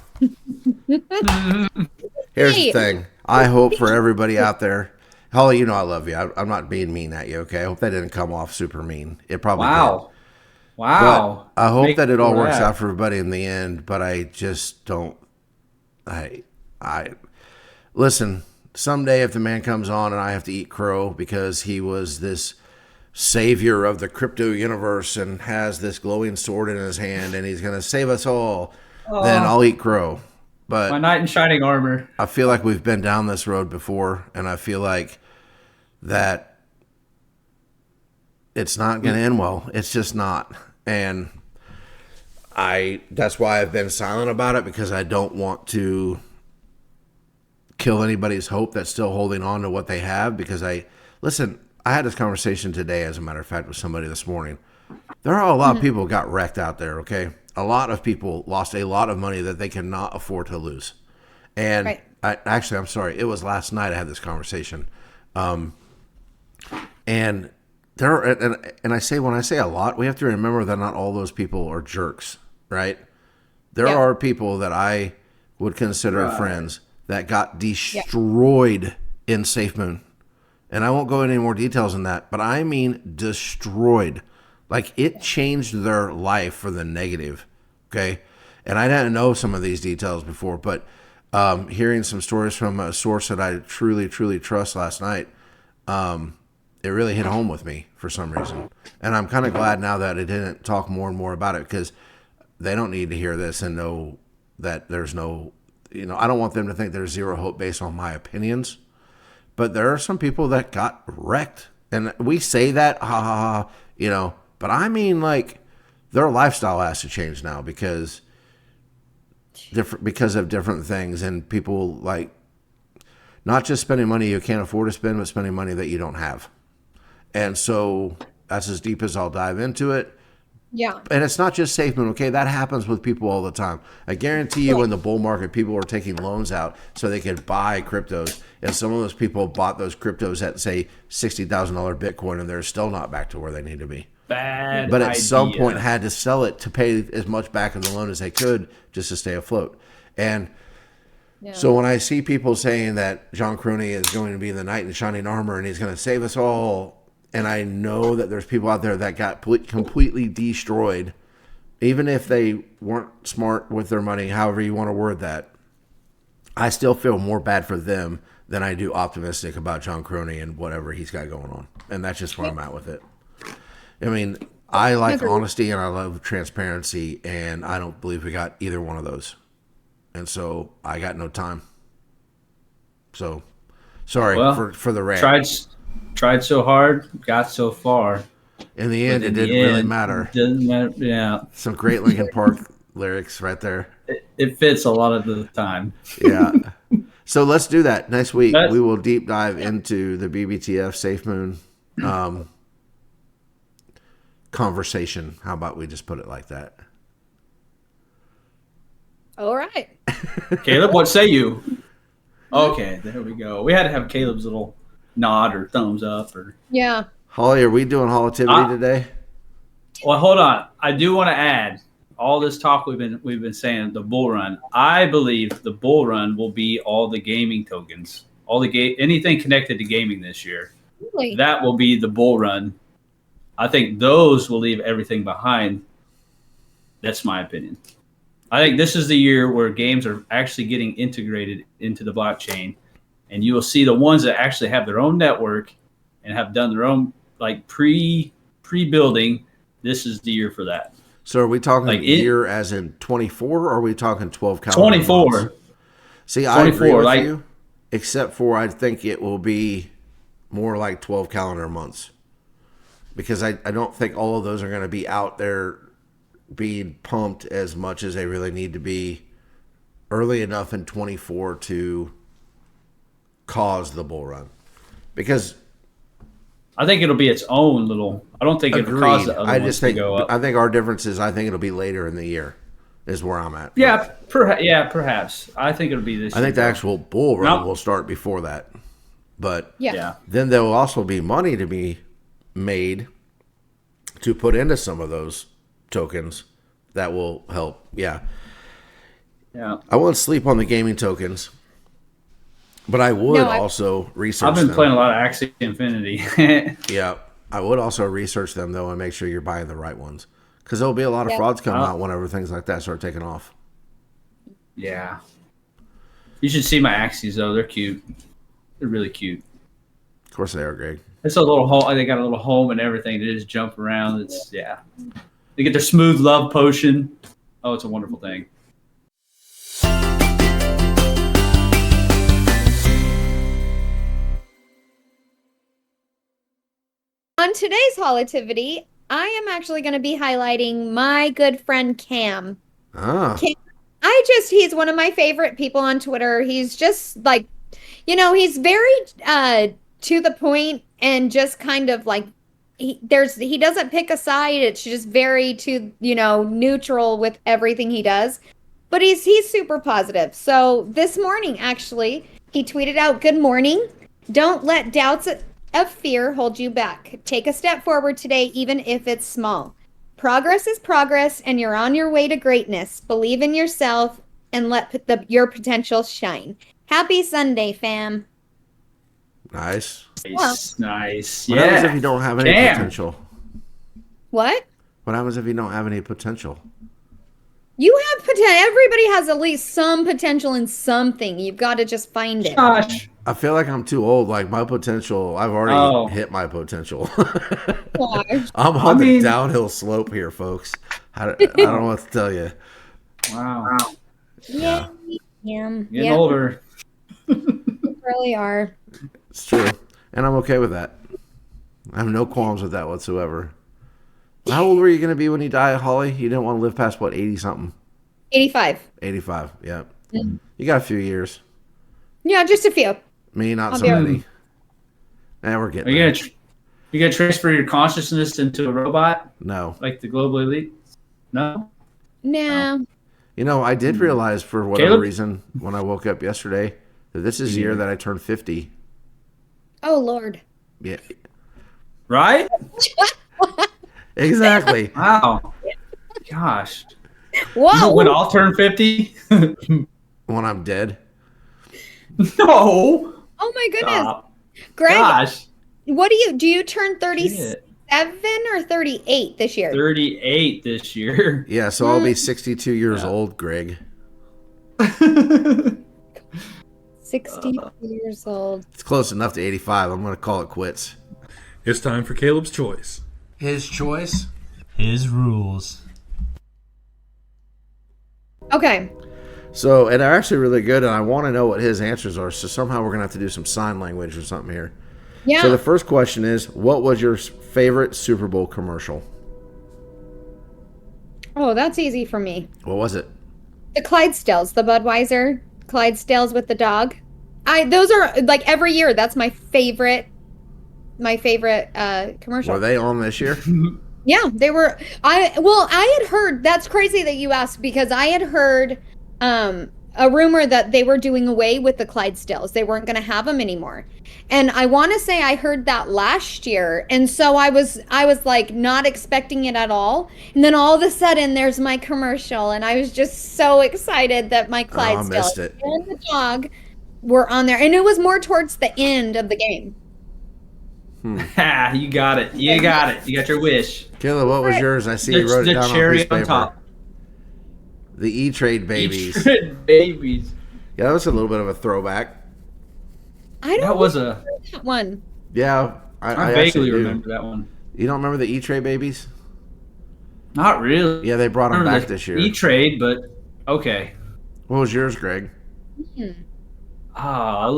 Speaker 4: Here's the thing. I hope for everybody out there. Holly, you know I love you. I'm not being mean at you, okay? I hope that didn't come off super mean. It probably did.
Speaker 2: Wow.
Speaker 4: But I hope
Speaker 2: Make
Speaker 4: that it all
Speaker 2: sure
Speaker 4: works
Speaker 2: that.
Speaker 4: out for everybody in the end, but I just don't. I listen, someday if the man comes on and I have to eat crow because he was this savior of the crypto universe and has this glowing sword in his hand and he's going to save us all, then I'll eat crow. But
Speaker 2: My knight in shining armor.
Speaker 4: I feel like we've been down this road before, and I feel like that it's not going to end well. It's just not. And that's why I've been silent about it, because I don't want to kill anybody's hope that's still holding on to what they have. Because I had this conversation today, as a matter of fact, with somebody this morning. There are a lot of people who got wrecked out there, okay? A lot of people lost a lot of money that they cannot afford to lose. And I'm sorry, it was last night I had this conversation. And when I say a lot, we have to remember that not all those people are jerks, right? There are people that I would consider friends that got destroyed in Safemoon. And I won't go into any more details on that, but I mean destroyed. Like, it changed their life for the negative, okay? And I didn't know some of these details before, but hearing some stories from a source that I truly, truly trust last night, it really hit home with me for some reason. And I'm kind of glad now that it didn't talk more and more about it, because they don't need to hear this and know that there's no, I don't want them to think there's zero hope based on my opinions. But there are some people that got wrecked. And we say that, ha ha ha, but I mean, like, their lifestyle has to change now because of different things, and people, like, Not just spending money you can't afford to spend, but spending money that you don't have. And so that's as deep as I'll dive into it.
Speaker 3: Yeah.
Speaker 4: And it's not just Safemoon, okay? That happens with people all the time. I guarantee you in the bull market, people were taking loans out so they could buy cryptos. And some of those people bought those cryptos at, say, $60,000 Bitcoin, and they're still not back to where they need to be.
Speaker 2: Bad
Speaker 4: But at
Speaker 2: idea.
Speaker 4: some point had to sell it to pay as much back of the loan as they could just to stay afloat. And so when I see people saying that John Crony is going to be the knight in shining armor and he's going to save us all, and I know that there's people out there that got completely destroyed, even if they weren't smart with their money, however you want to word that, I still feel more bad for them than I do optimistic about John Crony and whatever he's got going on. And that's just where I'm at with it. I mean, I like honesty and I love transparency, and I don't believe we got either one of those. And so I got no time. So sorry for the rant.
Speaker 2: Tried so hard, got so far.
Speaker 4: In the end, it didn't really matter.
Speaker 2: Didn't matter. Yeah.
Speaker 4: Some great Linkin Park lyrics right there.
Speaker 2: It fits a lot of the time.
Speaker 4: Yeah. So let's do that. Next week, we will deep dive into the BBTF Safemoon conversation. How about we just put it like that?
Speaker 3: All right.
Speaker 2: Caleb, what say you? Okay, there we go. We had to have Caleb's little nod or thumbs up.
Speaker 3: Yeah.
Speaker 4: Holly, are we doing HOLLITIVITY today?
Speaker 2: Well, hold on. I do want to add all this talk we've been saying, the bull run. I believe the bull run will be all the gaming tokens, anything connected to gaming this year.
Speaker 3: Really?
Speaker 2: That will be the bull run. I think those will leave everything behind. That's my opinion. I think this is the year where games are actually getting integrated into the blockchain, and you will see the ones that actually have their own network and have done their own like pre-building. This is the year for that.
Speaker 4: So are we talking year as in 24, or are we talking 12 calendar
Speaker 2: 24.
Speaker 4: months? See,
Speaker 2: 24,
Speaker 4: I agree with you, except for I think it will be more like 12 calendar months, because I don't think all of those are going to be out there being pumped as much as they really need to be early enough in 24 to cause the bull run. Because
Speaker 2: I think it'll be its own little. I don't think it'll cause the other ones to go up.
Speaker 4: I think our difference is I think it'll be later in the year is where I'm at.
Speaker 2: Yeah, perhaps. I think it'll be this year.
Speaker 4: I think the actual bull run will start before that. But then there will also be money to be made to put into some of those tokens that will help. Yeah. I won't sleep on the gaming tokens, but I would also research them.
Speaker 2: I've been playing a lot of Axie Infinity.
Speaker 4: Yeah. I would also research them, though, and make sure you're buying the right ones. Because there'll be a lot of frauds coming out whenever things like that start taking off.
Speaker 2: Yeah. You should see my Axies, though. They're cute. They're really cute.
Speaker 4: Of course they are, Greg.
Speaker 2: It's a little home. They got a little home and everything. They just jump around. They get their smooth love potion. Oh, it's a wonderful thing.
Speaker 3: On today's HOLLITIVITY, I am actually going to be highlighting my good friend Cam. Cam, he's one of my favorite people on Twitter. He's just like, he's very to the point and just kind of like, he doesn't pick a side. It's just very neutral with everything he does. But he's super positive. So this morning, actually, he tweeted out, "Good morning. Don't let doubts of fear hold you back. Take a step forward today, even if it's small. Progress is progress, and you're on your way to greatness. Believe in yourself and let your potential shine. Happy Sunday, fam."
Speaker 4: Nice.
Speaker 2: Nice.
Speaker 4: What happens if you don't have any potential?
Speaker 3: What?
Speaker 4: What happens if you don't have any potential?
Speaker 3: You have potential. Everybody has at least some potential in something. You've got to just find it.
Speaker 2: Gosh.
Speaker 4: I feel like I'm too old. Like my potential, I've already hit my potential. I'm on the downhill slope here, folks. I don't know what to tell you.
Speaker 2: Wow.
Speaker 3: Yeah.
Speaker 2: Getting older.
Speaker 3: You really are.
Speaker 4: It's true. And I'm okay with that. I have no qualms with that whatsoever. How old were you going to be when you die, Holly? You didn't want to live past, 80-something?
Speaker 3: 85.
Speaker 4: 85, yeah. Mm-hmm. You got a few years.
Speaker 3: Yeah, just a few.
Speaker 4: Me, not
Speaker 3: I'll
Speaker 4: so
Speaker 3: be
Speaker 4: many. Now we're
Speaker 2: Are
Speaker 4: getting
Speaker 2: you
Speaker 4: there.
Speaker 2: gonna transfer your consciousness into a robot
Speaker 4: No.
Speaker 2: like the global elite? No.
Speaker 3: No.
Speaker 4: You know, I did realize for whatever
Speaker 2: Caleb?
Speaker 4: reason when I woke up yesterday that this is the year that I turned 50.
Speaker 3: Oh Lord.
Speaker 4: Yeah,
Speaker 2: Right?
Speaker 4: exactly.
Speaker 2: Wow. Gosh.
Speaker 3: Whoa.
Speaker 2: When I'll turn 50?
Speaker 4: When I'm dead.
Speaker 2: No.
Speaker 3: Oh my goodness.
Speaker 2: Stop.
Speaker 3: Greg,
Speaker 2: Gosh.
Speaker 3: what do you turn 37
Speaker 2: Shit.
Speaker 3: or 38 this year?
Speaker 2: 38 this year.
Speaker 4: Yeah, so I'll be 62 years old, Greg.
Speaker 3: 60 years old.
Speaker 4: It's close enough to 85. I'm going to call it quits.
Speaker 1: It's time for Caleb's choice.
Speaker 4: His choice?
Speaker 2: His rules.
Speaker 3: Okay.
Speaker 4: So, and they're actually really good, and I want to know what his answers are. So somehow we're going to have to do some sign language or something here.
Speaker 3: Yeah.
Speaker 4: So the first question is, what was your favorite Super Bowl commercial?
Speaker 3: Oh, that's easy for me.
Speaker 4: What was it?
Speaker 3: The Clydesdales, the Budweiser Clydesdales with the dog. Those are like every year. That's my favorite commercial.
Speaker 4: Were they on this year?
Speaker 3: Yeah, they were. I had heard. That's crazy that you asked because I had heard a rumor that they were doing away with the Clydesdales. They weren't going to have them anymore. And I want to say I heard that last year. And so I was like not expecting it at all. And then all of a sudden there's my commercial and I was just so excited that my Clydesdales
Speaker 4: missed it.
Speaker 3: and the dog were on there. And it was more towards the end of the game.
Speaker 2: Ha, you got it. You got it. You got your wish.
Speaker 4: Kayla, what was yours? I see you wrote it down on a
Speaker 2: cherry
Speaker 4: piece of
Speaker 2: on
Speaker 4: paper.
Speaker 2: top.
Speaker 4: The E-Trade babies.
Speaker 2: Babies.
Speaker 4: Yeah, that was a little bit of a throwback.
Speaker 3: I don't
Speaker 2: That was
Speaker 3: remember that one.
Speaker 4: Yeah,
Speaker 2: I
Speaker 4: actually
Speaker 2: vaguely
Speaker 4: do.
Speaker 2: remember that one.
Speaker 4: You don't remember the E-Tray babies?
Speaker 2: Not really.
Speaker 4: Yeah, they brought them
Speaker 2: Remember
Speaker 4: back
Speaker 2: the
Speaker 4: this year.
Speaker 2: E-Trade, but okay.
Speaker 4: What was yours, Greg?
Speaker 2: I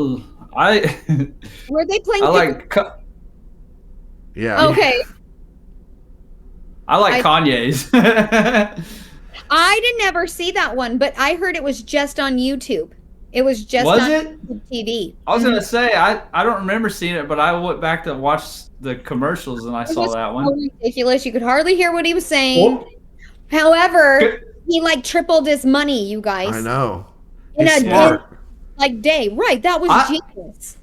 Speaker 3: Were they playing?
Speaker 2: I like
Speaker 4: Yeah.
Speaker 3: Okay.
Speaker 2: I Kanye's.
Speaker 3: I didn't ever see that one, but I heard it was just on YouTube. It was just
Speaker 2: Was
Speaker 3: on
Speaker 2: it?
Speaker 3: YouTube TV.
Speaker 2: I was gonna say I don't remember seeing it, but I went back to watch the commercials and I
Speaker 3: It
Speaker 2: saw
Speaker 3: was
Speaker 2: that
Speaker 3: so
Speaker 2: one.
Speaker 3: ridiculous. You could hardly hear what he was saying. However, he like tripled his money, you guys.
Speaker 4: I know.
Speaker 3: In
Speaker 4: He's
Speaker 3: a
Speaker 4: smart.
Speaker 3: day. Right. That was genius.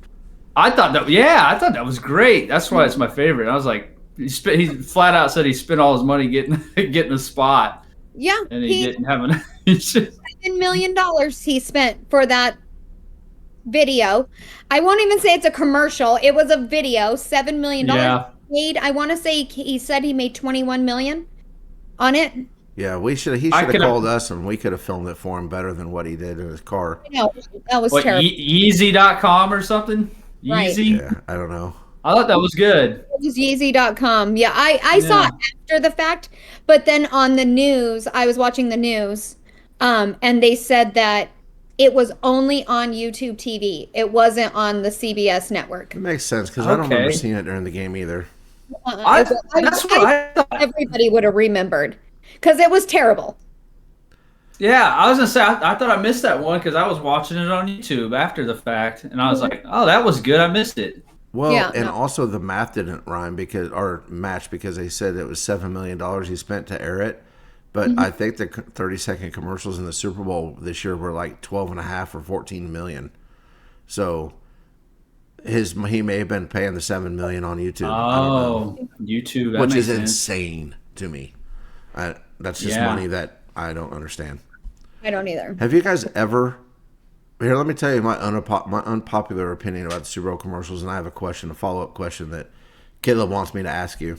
Speaker 2: I thought that was great. That's why it's my favorite. I was like, he flat out said he spent all his money getting a spot,
Speaker 3: Yeah.
Speaker 2: and he didn't have an.
Speaker 3: $7 million he spent for that video. I won't even say it's a commercial. It was a video. $7 million.
Speaker 2: Yeah.
Speaker 3: Made. I want to say he said he made 21 million on it.
Speaker 4: Yeah, he should have called us and we could have filmed it for him better than what he did in his car.
Speaker 3: No, that was
Speaker 2: What,
Speaker 3: terrible.
Speaker 2: Yeezy.com or something?
Speaker 3: Right.
Speaker 2: Yeezy?
Speaker 4: Yeah, I don't know.
Speaker 2: I thought that was good.
Speaker 3: It was Yeezy.com. Yeah, I saw it after the fact, but then on the news, I was watching the news, and they said that it was only on YouTube TV. It wasn't on the CBS network.
Speaker 4: It makes sense because I don't remember
Speaker 2: Okay.
Speaker 4: seeing it during the game either.
Speaker 2: That's what I thought.
Speaker 3: Everybody would have remembered because it was terrible.
Speaker 2: Yeah, I was gonna say I thought I missed that one because I was watching it on YouTube after the fact, and I was like, "Oh, that was good. I missed it."
Speaker 4: Well,
Speaker 3: Yeah,
Speaker 4: and
Speaker 3: no.
Speaker 4: also the math didn't rhyme because they said it was $7 million he spent to air it. But I think the 30-second commercials in the Super Bowl this year were like 12.5 or 14 million. So he may have been paying the $7 million on YouTube. I don't know.
Speaker 2: Oh, YouTube, that
Speaker 4: Which
Speaker 2: makes
Speaker 4: is
Speaker 2: sense.
Speaker 4: insane to me. That's just
Speaker 2: Yeah.
Speaker 4: money that I don't understand.
Speaker 3: I don't either.
Speaker 4: Have you guys ever? Here, let me tell you my unpopular opinion about the Super Bowl commercials, and I have a follow-up question that Caleb wants me to ask you.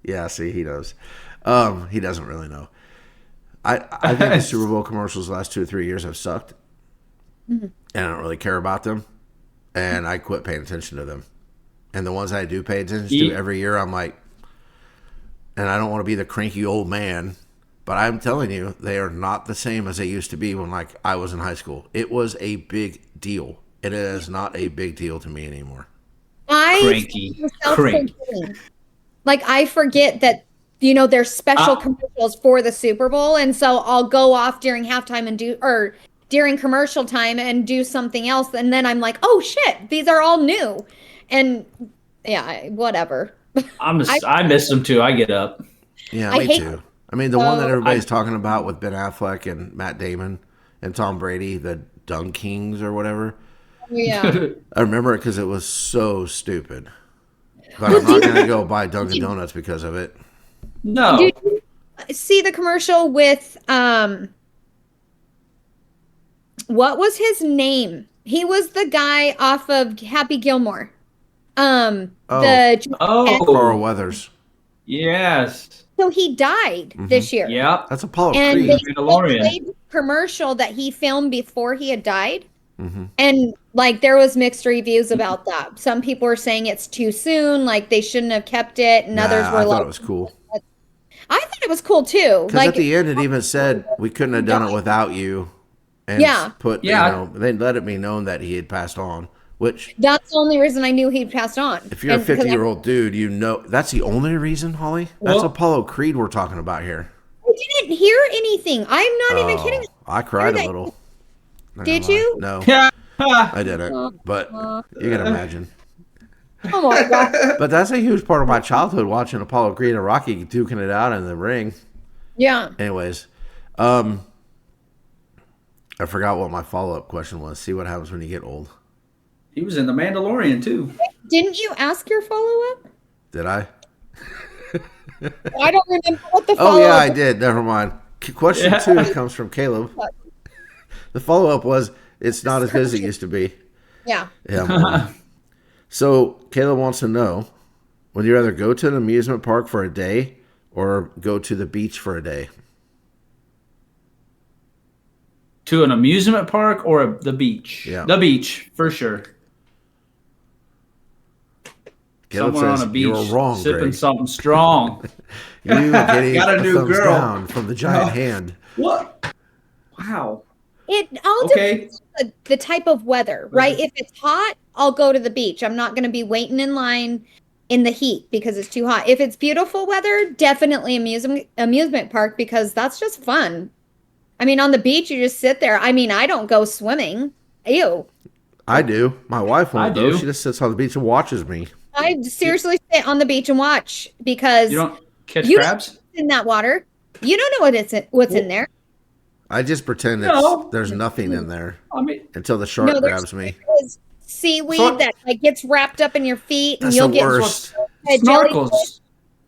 Speaker 4: Yeah, see, he knows. He doesn't really know. I think the Super Bowl commercials the last 2 or 3 years have sucked, and I don't really care about them, and I quit paying attention to them. And the ones I do pay attention to every year, I'm like, and I don't want to be the cranky old man, but I'm telling you, they are not the same as they used to be when like I was in high school. It was a big deal, and it is not a big deal to me anymore.
Speaker 2: Cranky.
Speaker 3: Self-forgetting. Like I forget that there's special commercials for the Super Bowl, and so I'll go off during halftime and do during commercial time and do something else, and then I'm like, oh shit, these are all new, and yeah, whatever.
Speaker 2: I miss them too. I get up.
Speaker 4: Yeah,
Speaker 3: I
Speaker 4: me
Speaker 3: hate-
Speaker 4: too. I mean, the one that
Speaker 3: So-
Speaker 4: everybody's talking about with Ben Affleck and Matt Damon and Tom Brady, the Dung Kings or whatever.
Speaker 3: Yeah.
Speaker 4: I remember it because it was so stupid. But I'm not going to go buy Dunkin' Donuts because of it.
Speaker 2: No.
Speaker 3: Did you see the commercial with what was his name? He was the guy off of Happy Gilmore.
Speaker 4: Oh.
Speaker 2: Oh.
Speaker 4: Carl Weathers.
Speaker 2: Yes.
Speaker 3: So he died this year.
Speaker 2: Yep.
Speaker 4: That's Apollo
Speaker 3: And
Speaker 4: Creed.
Speaker 3: they
Speaker 2: Mandalorian.
Speaker 3: played the commercial that he filmed before he had died. And like there was mixed reviews about that. Some people were saying it's too soon, like they shouldn't have kept it, and others were
Speaker 4: I
Speaker 3: like,
Speaker 4: thought it was cool.
Speaker 3: I thought it was cool too.
Speaker 4: Because
Speaker 3: Like
Speaker 4: at the end, it even said we couldn't have done it without you. And
Speaker 3: Yeah.
Speaker 4: put,
Speaker 2: Yeah.
Speaker 4: they let it be known that he had passed on. Which,
Speaker 3: that's the only reason I knew he'd passed on.
Speaker 4: if you're a
Speaker 3: And 'cause
Speaker 4: 50-year-old dude, that's the only reason, Holly? That's
Speaker 2: Well-
Speaker 4: Apollo Creed we're talking about here.
Speaker 3: I didn't hear anything. I'm not even
Speaker 4: Oh,
Speaker 3: kidding.
Speaker 4: I cried a
Speaker 3: that-
Speaker 4: little. Not
Speaker 3: Did
Speaker 4: gonna lie.
Speaker 3: you?
Speaker 4: No,
Speaker 2: Yeah.
Speaker 4: I didn't. But you can imagine.
Speaker 3: Oh my god.
Speaker 4: But that's a huge part of my childhood, watching Apollo Creed and Rocky duking it out in the ring.
Speaker 3: Yeah.
Speaker 4: Anyways, I forgot what my follow-up question was. See what happens when you get old.
Speaker 2: He was in The Mandalorian too.
Speaker 3: Didn't you ask your follow-up?
Speaker 4: Did I?
Speaker 3: I don't remember what the
Speaker 4: Oh,
Speaker 3: follow-up
Speaker 4: yeah, I did. Never mind. Question 2 comes from Caleb. The follow-up was, it's not as good as it used to be.
Speaker 3: Yeah.
Speaker 4: Yeah. well, so Caleb wants to know, would you rather go to an amusement park for a day or go to the beach for a day?
Speaker 2: To an amusement park or the beach?
Speaker 4: Yeah.
Speaker 2: The beach, for sure.
Speaker 4: Caleb
Speaker 2: Somewhere
Speaker 4: says,
Speaker 2: on a beach,
Speaker 4: you're wrong,
Speaker 2: sipping
Speaker 4: Greg.
Speaker 2: something strong.
Speaker 4: You getting
Speaker 2: Got a new
Speaker 4: thumbs
Speaker 2: girl.
Speaker 4: down from the giant hand.
Speaker 2: What? Wow.
Speaker 3: It all
Speaker 2: Okay.
Speaker 3: depends on the type of weather, right? If it's hot, I'll go to the beach. I'm not going to be waiting in line in the heat because it's too hot. If it's beautiful weather, definitely amusement park because that's just fun. I mean, on the beach, you just sit there. I mean, I don't go swimming. Ew.
Speaker 4: I do. My wife won't
Speaker 2: I
Speaker 4: go.
Speaker 2: do.
Speaker 4: She just sits on the beach and watches me.
Speaker 3: I seriously sit on the beach and watch because
Speaker 2: You don't catch
Speaker 3: you
Speaker 2: crabs?
Speaker 3: don't in that water. You don't know what's in there.
Speaker 4: I just pretend
Speaker 2: No.
Speaker 4: there's nothing in there
Speaker 2: I mean,
Speaker 4: until the shark
Speaker 3: No, there's-
Speaker 4: grabs me.
Speaker 3: There's seaweed
Speaker 2: So-
Speaker 3: that like gets wrapped up in your feet, and
Speaker 4: That's
Speaker 3: you'll
Speaker 4: the
Speaker 3: get
Speaker 4: worst.
Speaker 3: a jelly-
Speaker 2: snorkels.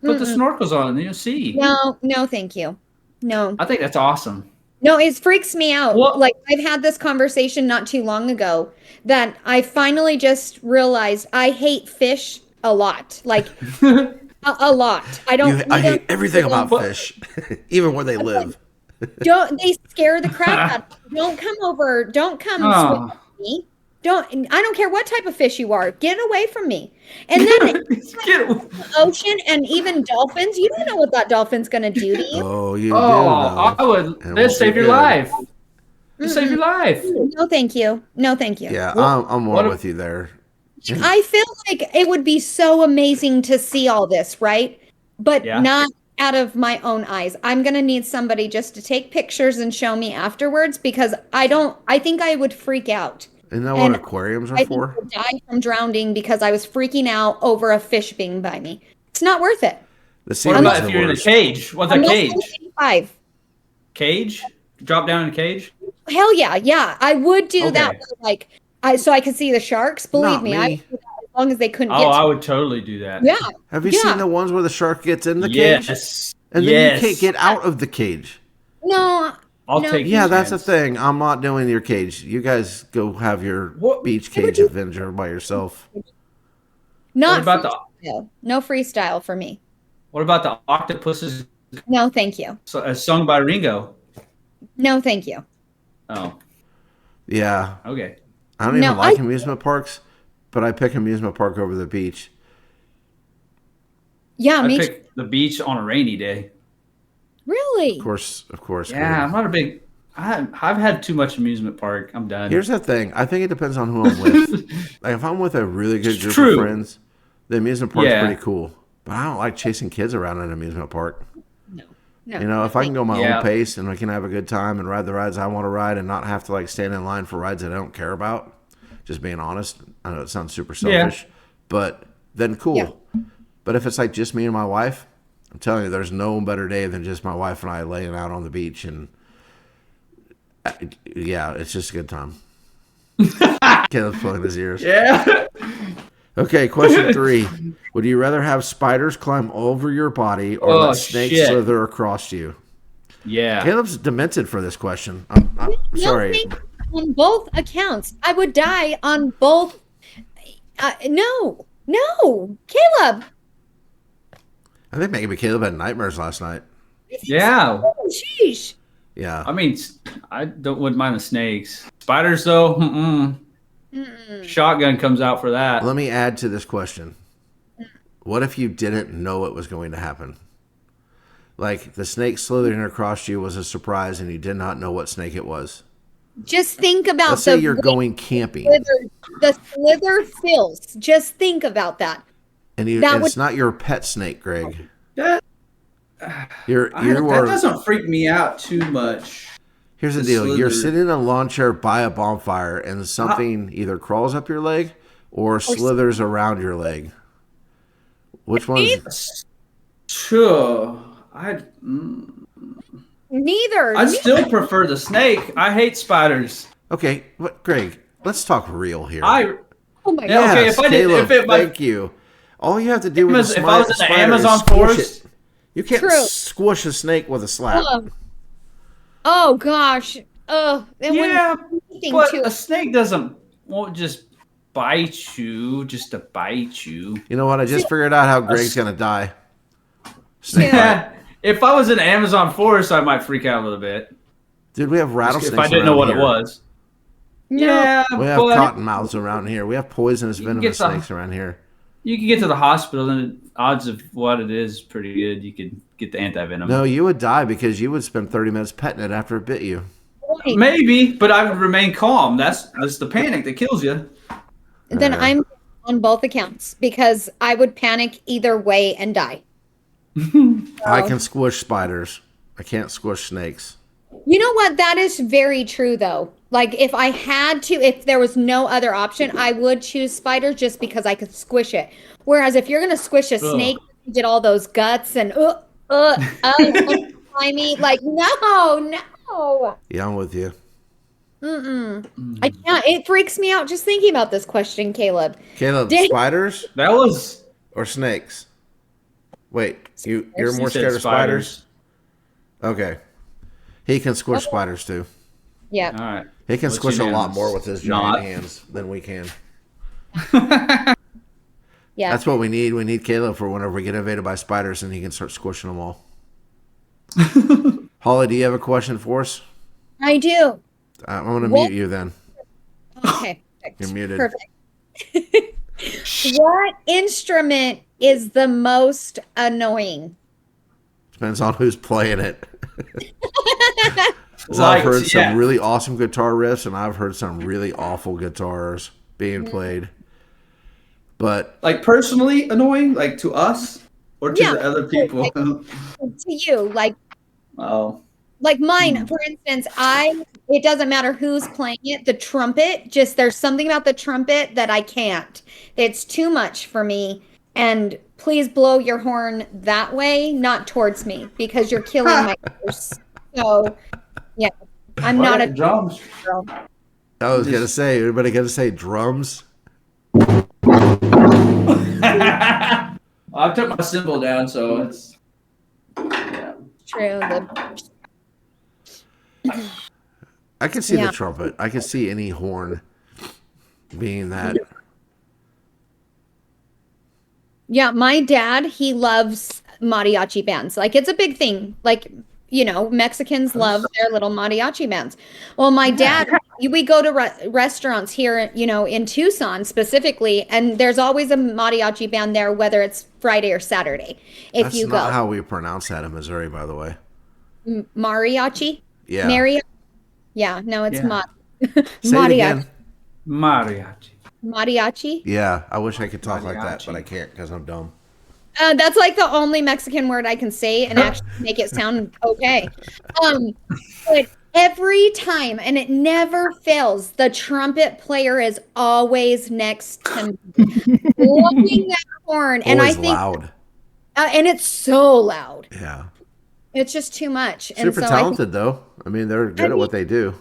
Speaker 2: Put the snorkels on and then you'll see.
Speaker 3: No, thank you. No,
Speaker 2: I think that's awesome.
Speaker 3: no, it freaks me out.
Speaker 2: What?
Speaker 3: Like I've had this conversation not too long ago that I finally just realized I hate fish a lot. Like a lot. I don't.
Speaker 4: I hate everything about
Speaker 2: What?
Speaker 4: fish, even where they live.
Speaker 3: Don't they scare the crap out of me. Don't come over. Don't come
Speaker 2: Oh.
Speaker 3: swim with me. I don't care what type of fish you are. Get away from me. And then
Speaker 2: Get-
Speaker 3: the ocean and even dolphins. You don't know what that dolphin's going to do to you.
Speaker 4: Oh, you
Speaker 2: oh,
Speaker 4: do.
Speaker 2: I would.
Speaker 4: It
Speaker 2: That'd
Speaker 4: won't
Speaker 2: save
Speaker 4: be
Speaker 2: your
Speaker 4: good.
Speaker 2: life. It'd save your life.
Speaker 3: No, thank you. No, thank you.
Speaker 4: Yeah,
Speaker 2: What-
Speaker 4: I'm more
Speaker 2: what-
Speaker 4: with you there.
Speaker 3: I feel like it would be so amazing to see all this, right? But
Speaker 2: Yeah.
Speaker 3: not out of my own eyes. I'm going to need somebody just to take pictures and show me afterwards because I think I would freak out.
Speaker 4: Isn't that
Speaker 3: And
Speaker 4: what aquariums are
Speaker 3: I think I
Speaker 4: for?
Speaker 3: would die from drowning because I was freaking out over a fish being by me. It's not worth it.
Speaker 4: The sea
Speaker 2: What
Speaker 4: one's
Speaker 2: about
Speaker 4: the
Speaker 2: if you're in a
Speaker 4: worst.
Speaker 2: cage? What's a
Speaker 3: Unless
Speaker 2: cage?
Speaker 3: I'm 85.
Speaker 2: Cage? Drop down in a cage?
Speaker 3: Hell yeah, yeah. I would do that.
Speaker 2: Okay.
Speaker 3: Like, so I could see the sharks. Believe
Speaker 4: Not
Speaker 3: me, I
Speaker 4: me.
Speaker 3: would do that as long as they couldn't
Speaker 2: Oh,
Speaker 3: get
Speaker 2: I
Speaker 3: to
Speaker 2: would totally do that.
Speaker 3: Yeah.
Speaker 4: Have you
Speaker 3: Yeah.
Speaker 4: seen the ones where the shark gets in the cage?
Speaker 2: Yes.
Speaker 4: And then
Speaker 2: yes.
Speaker 4: you can't get out of the cage.
Speaker 3: No,
Speaker 2: I'll
Speaker 3: No.
Speaker 2: take
Speaker 4: Yeah,
Speaker 2: your
Speaker 4: that's the
Speaker 2: chance.
Speaker 4: thing. I'm not doing your cage. You guys go have your
Speaker 2: What-
Speaker 4: beach cage adventure by yourself.
Speaker 3: not
Speaker 2: What about
Speaker 3: freestyle. No freestyle for me.
Speaker 2: What about the octopuses
Speaker 3: No, thank you.
Speaker 2: sung by Ringo?
Speaker 3: No, thank you.
Speaker 2: Oh,
Speaker 4: Yeah.
Speaker 2: okay.
Speaker 4: I don't
Speaker 3: No,
Speaker 4: even like
Speaker 3: I-
Speaker 4: amusement parks, but I pick amusement park over the beach.
Speaker 3: Yeah,
Speaker 2: I
Speaker 3: me too.
Speaker 2: pick the beach on a rainy day.
Speaker 3: Really?
Speaker 4: Of course.
Speaker 2: Yeah, I'm not a big. I've had too much amusement park. I'm done.
Speaker 4: Here's the thing. I think it depends on who I'm with. Like if I'm with a really good
Speaker 2: It's
Speaker 4: group
Speaker 2: true.
Speaker 4: of friends, the amusement park's
Speaker 2: Yeah.
Speaker 4: pretty cool. But I don't like chasing kids around in an amusement park.
Speaker 3: No. No.
Speaker 4: You know, if I can go my
Speaker 2: Yeah.
Speaker 4: own pace and I can have a good time and ride the rides I want to ride and not have to like stand in line for rides that I don't care about, just being honest. I know it sounds super selfish, but then cool.
Speaker 3: Yeah.
Speaker 4: But if it's like just me and my wife, I'm telling you, there's no better day than just my wife and I laying out on the beach and yeah, it's just a good time. Caleb's plugging his ears.
Speaker 2: Yeah.
Speaker 4: Okay, question 3. Would you rather have spiders climb over your body or let snakes
Speaker 2: shit.
Speaker 4: slither across you?
Speaker 2: Yeah.
Speaker 4: Caleb's demented for this question. I'm sorry.
Speaker 3: think on both accounts. I would die on both. No, Caleb.
Speaker 4: I think maybe Caleb had nightmares last night.
Speaker 2: Yeah.
Speaker 3: Oh, sheesh.
Speaker 4: Yeah.
Speaker 2: I mean, wouldn't mind the snakes. Spiders, though, shotgun comes out for that.
Speaker 4: Let me add to this question. What if you didn't know it was going to happen? Like the snake slithering across you was a surprise and you did not know what snake it was.
Speaker 3: Just think about
Speaker 4: Let's say you're going camping.
Speaker 3: The slither fills. Just think about that.
Speaker 4: And it's not your pet snake, Greg.
Speaker 5: That
Speaker 4: That
Speaker 5: doesn't freak me out too much.
Speaker 4: Here's the
Speaker 5: The
Speaker 4: deal. You're
Speaker 5: slither.
Speaker 4: sitting in a lawn chair by a bonfire and something either crawls up your leg or slithers around your leg. Which one is...
Speaker 5: Sure.
Speaker 3: Neither.
Speaker 5: I'd still prefer the snake.
Speaker 2: I hate spiders.
Speaker 4: Okay, but Greg, let's talk real here.
Speaker 2: I
Speaker 3: Oh my
Speaker 2: Yeah,
Speaker 3: god.
Speaker 2: okay, if I did-
Speaker 4: Caleb,
Speaker 2: if it-
Speaker 4: thank you. All you have to do with a
Speaker 2: if I was in the
Speaker 4: spider
Speaker 2: Amazon
Speaker 4: is squish
Speaker 2: forest-
Speaker 4: it. You can't
Speaker 3: True.
Speaker 4: squish a snake with a slap.
Speaker 3: Oh gosh. Oh,
Speaker 2: yeah,
Speaker 3: anything
Speaker 2: but
Speaker 3: too.
Speaker 2: a snake won't just bite you just to bite you.
Speaker 4: You know what? I just figured out how Greg's going to die. Snake bite.
Speaker 2: Yeah, if I was in the Amazon forest, I might freak out a little bit.
Speaker 4: Dude, we have rattlesnakes
Speaker 2: If I didn't know
Speaker 4: around
Speaker 2: what
Speaker 4: here.
Speaker 2: it was.
Speaker 3: No.
Speaker 2: Yeah,
Speaker 4: We have
Speaker 2: but
Speaker 4: cottonmouths around here. We have poisonous
Speaker 2: You can
Speaker 4: venomous
Speaker 2: get some-
Speaker 4: snakes around here.
Speaker 2: you can get to the hospital, and the odds of what it is pretty good. You could get the anti-venom.
Speaker 4: No, you would die because you would spend 30 minutes petting it after it bit you.
Speaker 2: Maybe, but I would remain calm. That's the panic that kills you.
Speaker 3: Then I'm on both accounts because I would panic either way and die.
Speaker 4: I can squish spiders. I can't squish snakes.
Speaker 3: You know what? That is very true, though. Like, if I had to, if there was no other option, I would choose spider just because I could squish it. Whereas if you're going to squish a snake, you get all those guts and, slimy. Like, no.
Speaker 4: Yeah, I'm with you.
Speaker 3: I can't. It freaks me out just thinking about this question, Caleb.
Speaker 4: Caleb,
Speaker 3: Dang.
Speaker 4: spiders
Speaker 2: That was
Speaker 4: or snakes? Wait, you're
Speaker 2: he
Speaker 4: more
Speaker 2: said
Speaker 4: scared of spiders? Okay. He can squish spiders too.
Speaker 3: Yeah.
Speaker 2: All right.
Speaker 4: He can
Speaker 2: What's
Speaker 4: squish a lot
Speaker 2: unanimous?
Speaker 4: more with his giant
Speaker 2: Not.
Speaker 4: hands than we can.
Speaker 3: Yeah.
Speaker 4: That's what we need. We need Caleb for whenever we get invaded by spiders and he can start squishing them all. Holly, do you have a question for us?
Speaker 3: I do.
Speaker 4: I'm going to
Speaker 3: What-
Speaker 4: mute you then.
Speaker 3: Okay.
Speaker 4: You're muted.
Speaker 3: Perfect. What instrument is the most annoying?
Speaker 4: Depends on who's playing it. 'Cause
Speaker 2: Like,
Speaker 4: I've heard some
Speaker 2: yeah.
Speaker 4: really awesome guitar riffs and I've heard some really awful guitars being played. But
Speaker 5: Like personally annoying, like to us or to
Speaker 3: Yeah.
Speaker 5: the other people.
Speaker 3: To you,
Speaker 5: Oh.
Speaker 3: like mine, for instance, it doesn't matter who's playing it, the trumpet, just there's something about the trumpet that I can't. It's too much for me. And please blow your horn that way, not towards me, because you're killing my ears. So, yeah, I'm not a
Speaker 5: drums.
Speaker 3: girl.
Speaker 4: I was going to say, everybody going to say drums?
Speaker 5: I took my cymbal down, so it's
Speaker 3: True.
Speaker 4: I can see
Speaker 3: Yeah.
Speaker 4: the trumpet. I can see any horn being that.
Speaker 3: Yeah, my dad, he loves mariachi bands. Like, it's a big thing. Like, Mexicans love their little mariachi bands. Well, my dad, we go to restaurants here, in Tucson specifically, and there's always a mariachi band there, whether it's Friday or Saturday. If
Speaker 4: That's
Speaker 3: you
Speaker 4: not
Speaker 3: go.
Speaker 4: how we pronounce that in Missouri, by the way.
Speaker 3: Mariachi?
Speaker 4: Yeah.
Speaker 3: Yeah, no, it's
Speaker 2: Yeah.
Speaker 4: Say it
Speaker 3: mariachi.
Speaker 4: again.
Speaker 2: Mariachi.
Speaker 3: Mariachi?
Speaker 4: Yeah, I wish I could talk like that,
Speaker 2: Mariachi.
Speaker 4: but I can't because I'm dumb.
Speaker 3: That's like the only Mexican word I can say and actually make it sound okay. But every time, and it never fails, the trumpet player is always next to me, blowing that horn, and I
Speaker 4: Always
Speaker 3: think,
Speaker 4: loud.
Speaker 3: and it's so loud.
Speaker 4: Yeah.
Speaker 3: It's just too much. And
Speaker 4: Super
Speaker 3: so
Speaker 4: talented, though. I mean, they're good at what they do.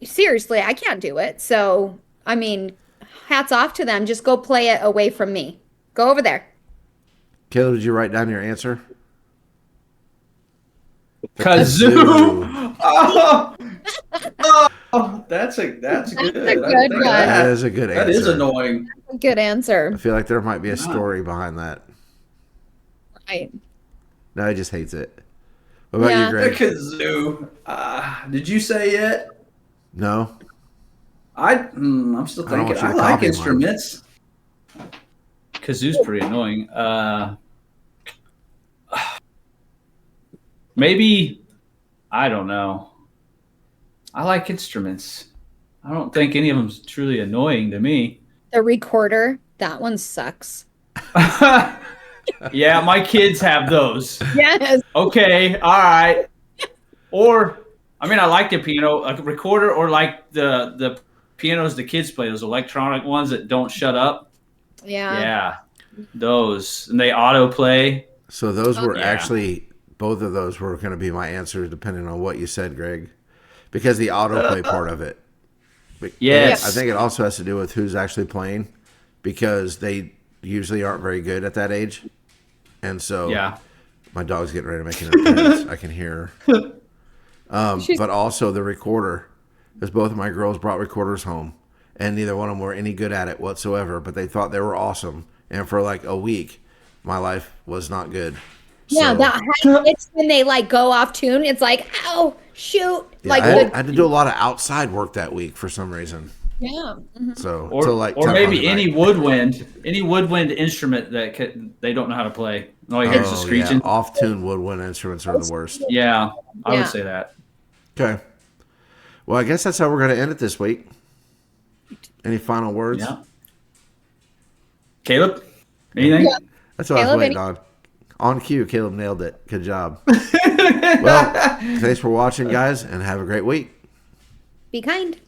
Speaker 3: seriously, I can't do it. So, I mean, hats off to them. Just go play it away from me. Go over there.
Speaker 4: Caleb, did you write down your answer?
Speaker 2: Kazoo.
Speaker 5: Oh, that's good.
Speaker 3: That's a
Speaker 5: I
Speaker 3: good
Speaker 5: didn't think of
Speaker 3: one.
Speaker 4: That
Speaker 5: that.
Speaker 4: is a good answer.
Speaker 5: That is annoying.
Speaker 3: Good answer.
Speaker 4: I feel like there might be a story behind that.
Speaker 3: Right.
Speaker 4: No, he just hates it. What about
Speaker 3: Yeah.
Speaker 4: you,
Speaker 5: The
Speaker 4: Greg?
Speaker 5: kazoo. Did you say it?
Speaker 4: No?
Speaker 5: I'm still
Speaker 4: I don't want
Speaker 5: thinking.
Speaker 4: you
Speaker 5: I
Speaker 4: to
Speaker 5: like
Speaker 4: copy mine.
Speaker 5: instruments.
Speaker 2: Kazoo's pretty annoying. Maybe, I don't know. I like instruments. I don't think any of them's truly annoying to me.
Speaker 3: The recorder, that one sucks.
Speaker 2: Yeah, my kids have those.
Speaker 3: Yes.
Speaker 2: Okay, all right. Or, I mean, I like the piano, a recorder, or like the pianos the kids play, those electronic ones that don't shut up.
Speaker 3: Yeah.
Speaker 2: Yeah, those, and they autoplay.
Speaker 4: So those were
Speaker 2: Yeah.
Speaker 4: actually, both of those were going to be my answers depending on what you said, Greg. Because the autoplay part of it.
Speaker 2: Yes.
Speaker 4: I think it also has to do with who's actually playing because they usually aren't very good at that age. And so
Speaker 2: Yeah.
Speaker 4: my dog's getting ready to make an appearance. I can hear her. But also the recorder, because both of my girls brought recorders home, and neither one of them were any good at it whatsoever, but they thought they were awesome. And for like a week, my life was not good.
Speaker 3: Yeah,
Speaker 4: So,
Speaker 3: that high pitch when they like go off tune, it's like, ow, shoot.
Speaker 4: yeah,
Speaker 3: Like,
Speaker 4: I had to do a lot of outside work that week for some reason.
Speaker 3: yeah. Mhm.
Speaker 4: So,
Speaker 2: Or,
Speaker 4: till like
Speaker 2: or
Speaker 4: 10
Speaker 2: maybe
Speaker 4: o'clock at night.
Speaker 2: any woodwind instrument that they don't know how to play. All you hear is the screeching.
Speaker 4: Yeah. Off-tune woodwind instruments are the worst.
Speaker 2: Yeah, I
Speaker 3: Yeah.
Speaker 2: would say that.
Speaker 4: Okay. Well, I guess that's how we're going to end it this week. Any final words?
Speaker 2: Yeah. Caleb, anything?
Speaker 3: Yeah.
Speaker 4: That's what I was
Speaker 3: Caleb,
Speaker 4: waiting on. On cue, Caleb nailed it. Good job. Well, thanks for watching, guys, and have a great week.
Speaker 3: Be kind.